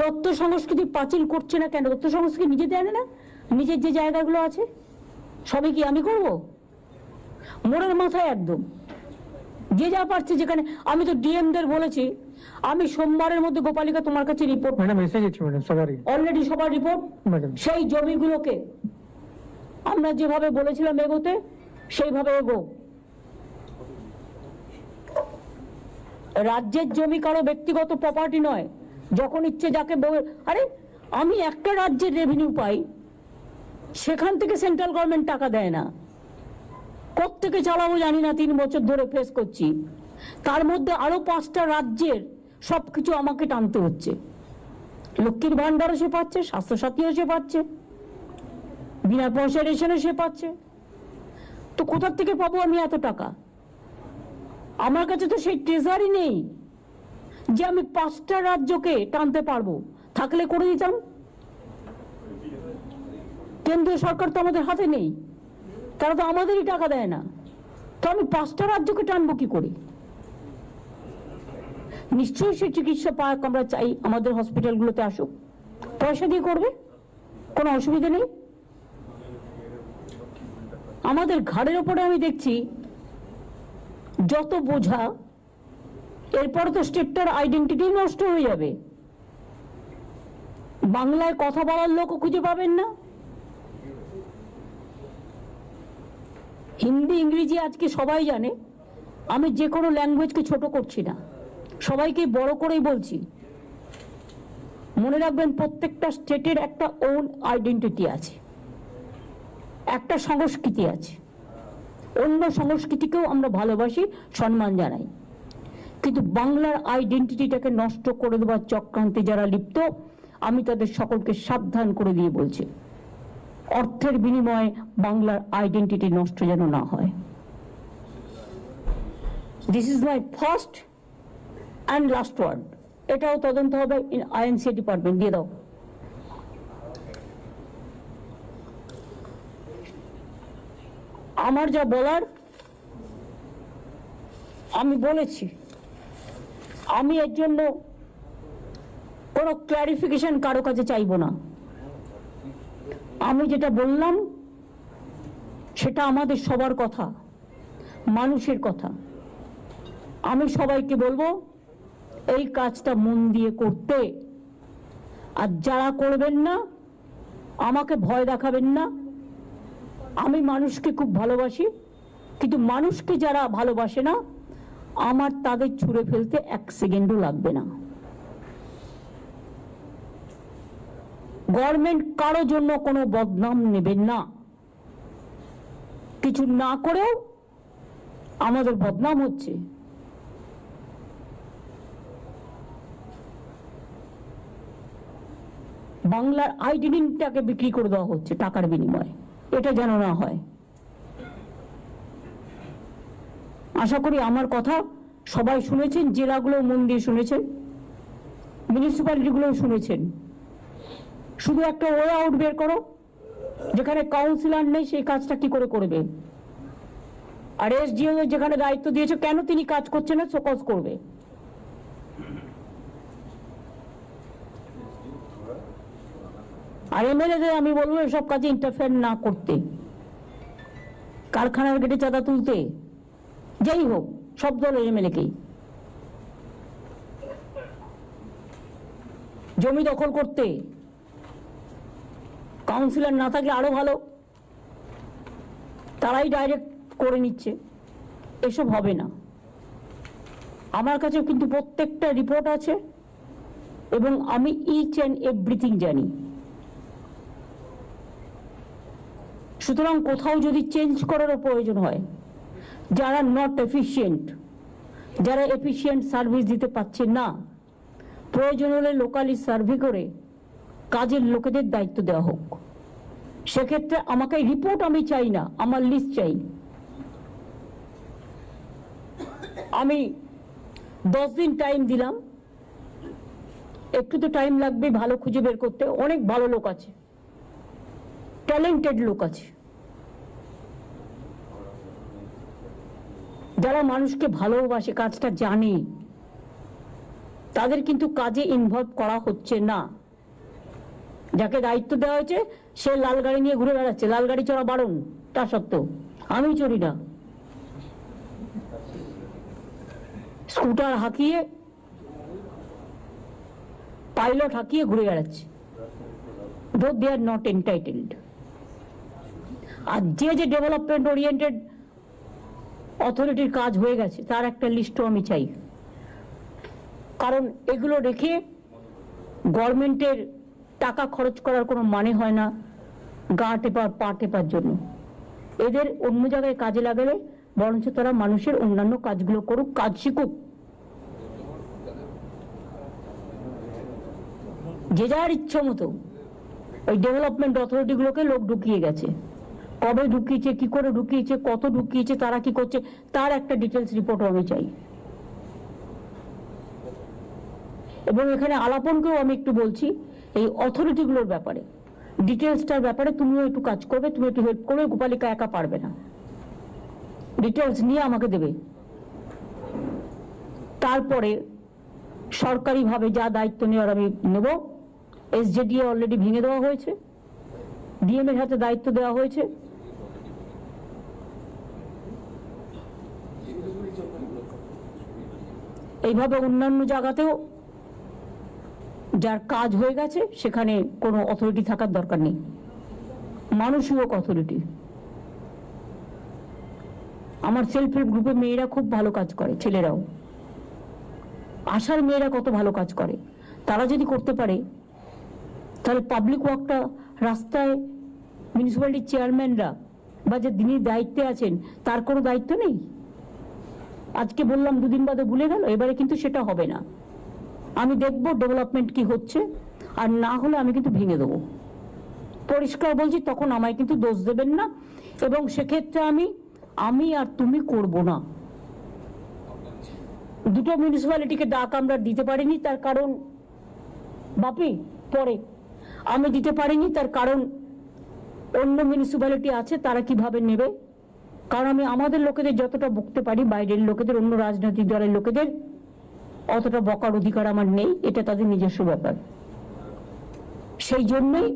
তথ্য সংস্কৃতি পাঁচিল করছে না কেন? তথ্য সংস্কৃতি নিজে দেয় না, নিজের যে জায়গাগুলো আছে সবই কি আমি করব? মোড়ের মাথায় একদম যে যা পারছে যেখানে। আমি তো ডিএমদের বলেছি আমি সোমবারের মধ্যে গোপালিকা তোমার কাছে রিপোর্ট, ম্যাডাম এসে গেছি ম্যাডাম সবারই অলরেডি সবার রিপোর্ট। ম্যাডাম সেই জমিগুলোকে আমরা যেভাবে বলেছিলাম এগোতে সেইভাবে এগো। রাজ্যের জমি কারো ব্যক্তিগত প্রপার্টি নয়, যখন ইচ্ছে যাকে আরে আমি একটা রাজ্যের রেভিনিউ পাই, সেখান থেকে সেন্ট্রাল গভর্নমেন্ট টাকা দেয় না। কোত্থেকে চালাবো জানি না, 3 বছর ধরে ফেস করছি। তার মধ্যে আরো 5টা রাজ্যের সবকিছু আমাকে টানতে হচ্ছে। লক্ষ্মীর ভান্ডারও সে পাচ্ছে, স্বাস্থ্যসাথীও সে পাচ্ছে, বিনা পয়সা রেশনও সে পাচ্ছে। তো কোথার থেকে পাবো আমি এত টাকা? আমার কাছে তো সেই ট্রেজারই নেই যে আমি 5টা রাজ্যকে টানতে পারবো। থাকলে করে দিতাম। কেন্দ্রীয় সরকার তো আমাদের হাতে নেই, তারা তো আমাদেরই টাকা দেয় না। তো আমি 5টা রাজ্যকে টানবো কি করে? নিশ্চয়ই সে চিকিৎসা পাক আমরা চাই, আমাদের হসপিটালগুলোতে আসুক, পয়সা দিয়ে করবে, কোনো অসুবিধা নেই। আমাদের ঘাড়ের ওপরে আমি দেখছি যত বোঝা, এরপরে তো স্টেটটার আইডেন্টিটি নষ্ট হয়ে যাবে। বাংলায় কথা বলার লোকও খুঁজে পাবেন না। হিন্দি ইংরেজি আজকে সবাই জানে। আমি যে কোনো ল্যাঙ্গুয়েজকে ছোট করছি না, সবাইকে বড় করেই বলছি। মনে রাখবেন প্রত্যেকটা স্টেটের একটা ওন আইডেন্টিটি আছে, একটা সংস্কৃতি আছে। অন্য সংস্কৃতিকেও আমরা ভালোবাসি, সম্মান জানাই, কিন্তু বাংলার আইডেন্টিটিটাকে নষ্ট করে দেওয়ার চক্রান্তে যারা লিপ্ত, আমি তাদের সকলকে সাবধান করে দিয়ে বলছি, অর্থের বিনিময়ে বাংলার আইডেন্টিটি নষ্ট যেন না হয়। This is my first and last word. এটাও তদন্ত হবে আইএনসি ডিপার্টমেন্ট, দিয়ে দাও। আমার যা বলার আমি বলেছি। আমি এর জন্য কোনো ক্ল্যারিফিকেশন কারো কাছে চাইবো না। আমি যেটা বললাম সেটা আমাদের সবার কথা, মানুষের কথা। আমি সবাইকে বলবো এই কাজটা মন দিয়ে করতে। আর যারা করবেন না আমাকে ভয় দেখাবেন না। আমি মানুষকে খুব ভালোবাসি, কিন্তু মানুষকে যারা ভালোবাসে না আমার তাদের ছুঁড়ে ফেলতে 1 সেকেন্ডও লাগবে না। গভর্নমেন্ট কারো জন্য কোনো বদনাম নেবেন না। কিছু না করেও আমাদের বদনাম হচ্ছে। বাংলার আইডেন্টিটিটাকে বিক্রি করে দেওয়া হচ্ছে টাকার বিনিময়ে, এটা যেন না হয়। আশা করি আমার কথা সবাই শুনেছেন, জেলাগুলো মন দিয়ে শুনেছেন, মিউনিসিপ্যালিটিগুলো শুনেছেন। শুধু একটা ওয়ে আউট বের করো, যেখানে কাউন্সিলর নেই সেই কাজটা কি করে করবে। আর এসডিও যেখানে দায়িত্ব দিয়েছে, কেন তিনি কাজ করছেন না, শোকজ করবে। আর এমএলএদের আমি বলবো এসব কাজে ইন্টারফেয়ার না করতে। কারখানার গেটে চাঁদা তুলতে, যাই হোক, সব দলের এমএলএকেই জমি দখল করতে, কাউন্সিলর না থাকলে আরো ভালো, তারাই ডাইরেক্ট করে নিচ্ছে। এসব হবে না। আমার কাছে কিন্তু প্রত্যেকটা রিপোর্ট আছে এবং আমি ইচ অ্যান্ড এভরিথিং জানি। সুতরাং কোথাও যদি চেঞ্জ করারও প্রয়োজন হয়, যারা নট এফিশিয়েন্ট, যারা এফিশিয়েন্ট সার্ভিস দিতে পারছে না, প্রয়োজন হলে লোকালি সার্ভে করে কাজের লোকেদের দায়িত্ব দেওয়া হোক। সেক্ষেত্রে আমাকে রিপোর্ট আমি চাই না, আমার লিস্ট চাই। আমি 10 দিন টাইম দিলাম, একটু তো টাইম লাগবে ভালো খুঁজে বের করতে। অনেক ভালো লোক আছে, ট্যালেন্টেড লোক আছে, যারা মানুষকে ভালোবাসে, কাজটা জানে, তাদের কিন্তু কাজে ইনভলভ করা হচ্ছে না। যাকে দায়িত্ব দেওয়া হয়েছে সে লাল গাড়ি নিয়ে ঘুরে বেড়াচ্ছে, লাল গাড়ি চড়া বারণ, তা সত্ত্বেও আমি চড়ি না। স্কুটার হাঁকিয়ে, পাইলট হাঁকিয়ে ঘুরে বেড়াচ্ছে, দো দে আর নট এন্টাইটেলড। আর যে ডেভেলপমেন্ট ওরিয়েন্টেড অথরিটির কাজ হয়ে গেছে তার একটা লিস্টও আমি চাই, কারণ এগুলো রেখে গভর্নমেন্টের টাকা খরচ করার কোনো মানে হয় না গা টেপার পা টেপার জন্য। এদের অন্য জায়গায় কাজে লাগালে বরঞ্চ তারা মানুষের অন্যান্য কাজগুলো করুক, কাজ শিখুক। যে যার ইচ্ছা মতো ওই ডেভেলপমেন্ট অথরিটিগুলোকে লোক ঢুকিয়ে গেছে, কবে ঢুকিয়েছে, কি করে ঢুকিয়েছে, কত ঢুকিয়েছে, তারা কি করছে, তার একটা ডিটেলস রিপোর্টও আমি চাই। এবং এখানে আলাপনকেও আমি একটু বলছি, এই অথরিটিগুলোর ব্যাপারে, ডিটেলসটার ব্যাপারে তুমিও একটু কাজ করবে, তুমি একটু হেল্প করবে, গোপালিকা একা পারবে না, ডিটেলস নিয়ে আমাকে দেবে। তারপরে সরকারিভাবে যা দায়িত্ব নেওয়ার আমি নেব। এসজেডিএ অলরেডি ভেঙে দেওয়া হয়েছে, ডিএম এর হাতে দায়িত্ব দেওয়া হয়েছে। এইভাবে অন্যান্য জায়গাতেও যার কাজ হয়ে গেছে সেখানে কোনো অথরিটি থাকার দরকার নেই, মানুষই হোক অথরিটি। আমার সেলফ হেল্প গ্রুপে মেয়েরা খুব ভালো কাজ করে, ছেলেরাও। আশার মেয়েরা কত ভালো কাজ করে, তারা যদি করতে পারে তাহলে পাবলিক ওয়ার্কটা রাস্তায় মিউনিসিপ্যালিটির চেয়ারম্যানরা বা যে যিনি দায়িত্বে আছেন তার কোনো দায়িত্ব নেই। আজকে বললাম, দুদিন বাদে ভুলে গেল, এবারে কিন্তু সেটা হবে না। আমি দেখবো ডেভেলপমেন্ট কি হচ্ছে, আর না হলে আমি কিন্তু ভেঙে দেবো, পরিষ্কার বলছি। তখন আমায় কিন্তু দোষ দেবেন না, এবং সেক্ষেত্রে আমি আর তুমি করব না। দুটো মিউনিসিপ্যালিটিকে ডাক আমরা দিতে পারিনি, তার কারণ বাপি পরে আমি দিতে পারিনি, তার কারণ অন্য মিউনিসিপ্যালিটি আছে, তারা কিভাবে নেবে। কারণ আমি আমাদের লোকেদের যতটা বকতে পারি, বাইরের লোকেদের, অন্য রাজনৈতিক দলের লোকেদের অতটা বকার অধিকার আমার নেই, এটা তাদের নিজস্ব ব্যাপার। সেই জন্যই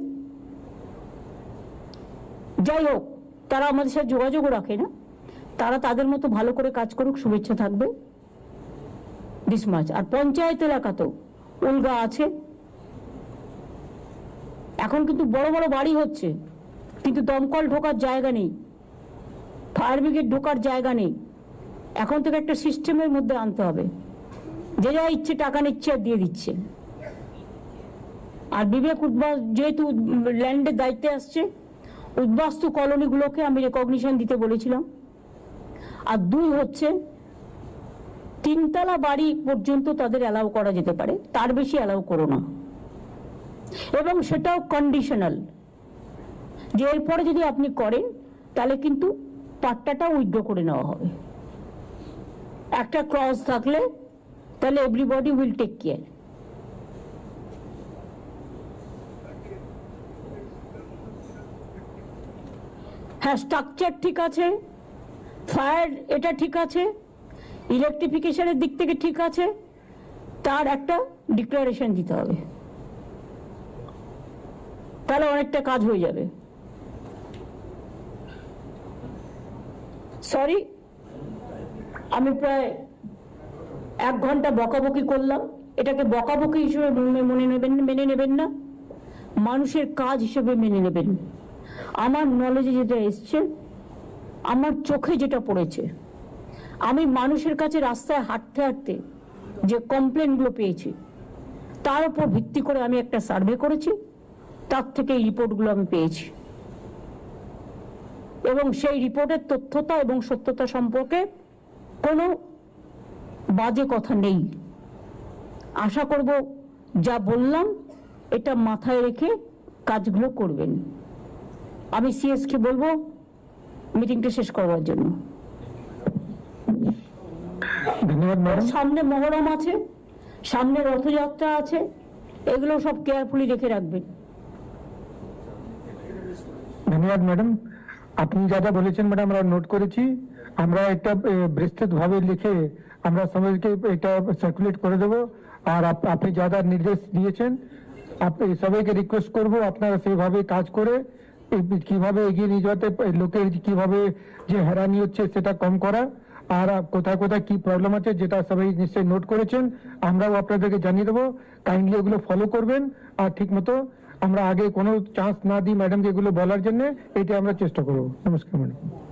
যাই হোক, তারা আমাদের সাথে যোগাযোগও রাখে না, তারা তাদের মতো ভালো করে কাজ করুক, শুভেচ্ছা থাকবে, দিস মাচ। আর পঞ্চায়েত এলাকাতেও উলগা আছে। এখন কিন্তু বড় বড় বাড়ি হচ্ছে, কিন্তু দমকল ঢোকার জায়গা নেই, ফায়ার ব্রিগেড ঢোকার জায়গা নেই। এখন থেকে একটা সিস্টেমের মধ্যে আনতে হবে, যে যা ইচ্ছে টাকা নিচ্ছে আর দিয়ে দিচ্ছে। আর বিবেক উদ্বাস যেহেতু ল্যান্ডের দায়িত্বে আসছে, উদ্বাস্তু কলোনিগুলোকে আমি রেকগনিশন দিতে বলেছিলাম। আর দুই হচ্ছে, 3 তলা বাড়ি পর্যন্ত তাদের অ্যালাউ করা যেতে পারে, তার বেশি অ্যালাউ করো না। এবং সেটাও কন্ডিশনাল, যে এরপরে যদি আপনি করেন তাহলে কিন্তু পাট্টাটা উইথড্র করে নেওয়া হবে। একটা ক্লজ থাকলে তাহলে এভরিবডি উইল টেক কেয়ার। হ্যাঁ, স্ট্রাকচার ঠিক আছে, ফায়ার এটা ঠিক আছে, ইলেকট্রিফিকেশনের দিক থেকে ঠিক আছে, তার একটা ডিক্লারেশন দিতে হবে, তাহলে অনেকটা কাজ হয়ে যাবে। সরি, আমি প্রায় 1 ঘন্টা বকাবকি করলাম। এটাকে বকাবকি হিসেবে মেনে নেবেন না, মানুষের কাজ হিসেবে মেনে নেবেন। আমার নলেজে যেটা এসছে, আমার চোখে যেটা পড়েছে, আমি মানুষের কাছে রাস্তায় হাঁটতে হাঁটতে যে কমপ্লেনগুলো পেয়েছি, তার উপর ভিত্তি করে আমি একটা সার্ভে করেছি, তার থেকে এই রিপোর্টগুলো আমি পেয়েছি। এবং সেই রিপোর্টের তথ্যতা এবং সত্যতা সম্পর্কে কোনো বাজে কথা নেই। আশা করব যা বললাম এটা মাথায় রেখে কাজগুলো করবেন। আমি সিএসকে বলবো মিটিংটা শেষ করবার জন্য। ধন্যবাদ ম্যাডাম। সামনে মহরম আছে, সামনে রথযাত্রা আছে, এগুলো সব কেয়ারফুলি রেখে রাখবেন। ধন্যবাদ ম্যাডাম, আপনি যা যা বলেছেন ম্যাডাম আমরা নোট করেছি। আমরা একটা বিস্তৃত ভাবে লিখে আমরা সবাইকে এটা সার্কুলেট করে দেবো। আর আপনি যা যা নির্দেশ দিয়েছেন, আপনি সবাইকে রিকোয়েস্ট করব আপনারা সেইভাবে কাজ করে কিভাবে এগিয়ে নিয়ে যেতে, লোকের কিভাবে যে হয়রানি হচ্ছে সেটা কম করা। আর কোথায় কোথায় কি প্রবলেম আছে যেটা সবাই নিশ্চয়ই নোট করেছেন, আমরাও আপনাদেরকে জানিয়ে দেবো। কাইন্ডলি এগুলো ফলো করবেন আর ঠিক মতো আমরা আগে কোনো চান্স না দিই ম্যাডামকে এগুলো বলার জন্য, এটা আমরা চেষ্টা করবো। নমস্কার ম্যাডাম।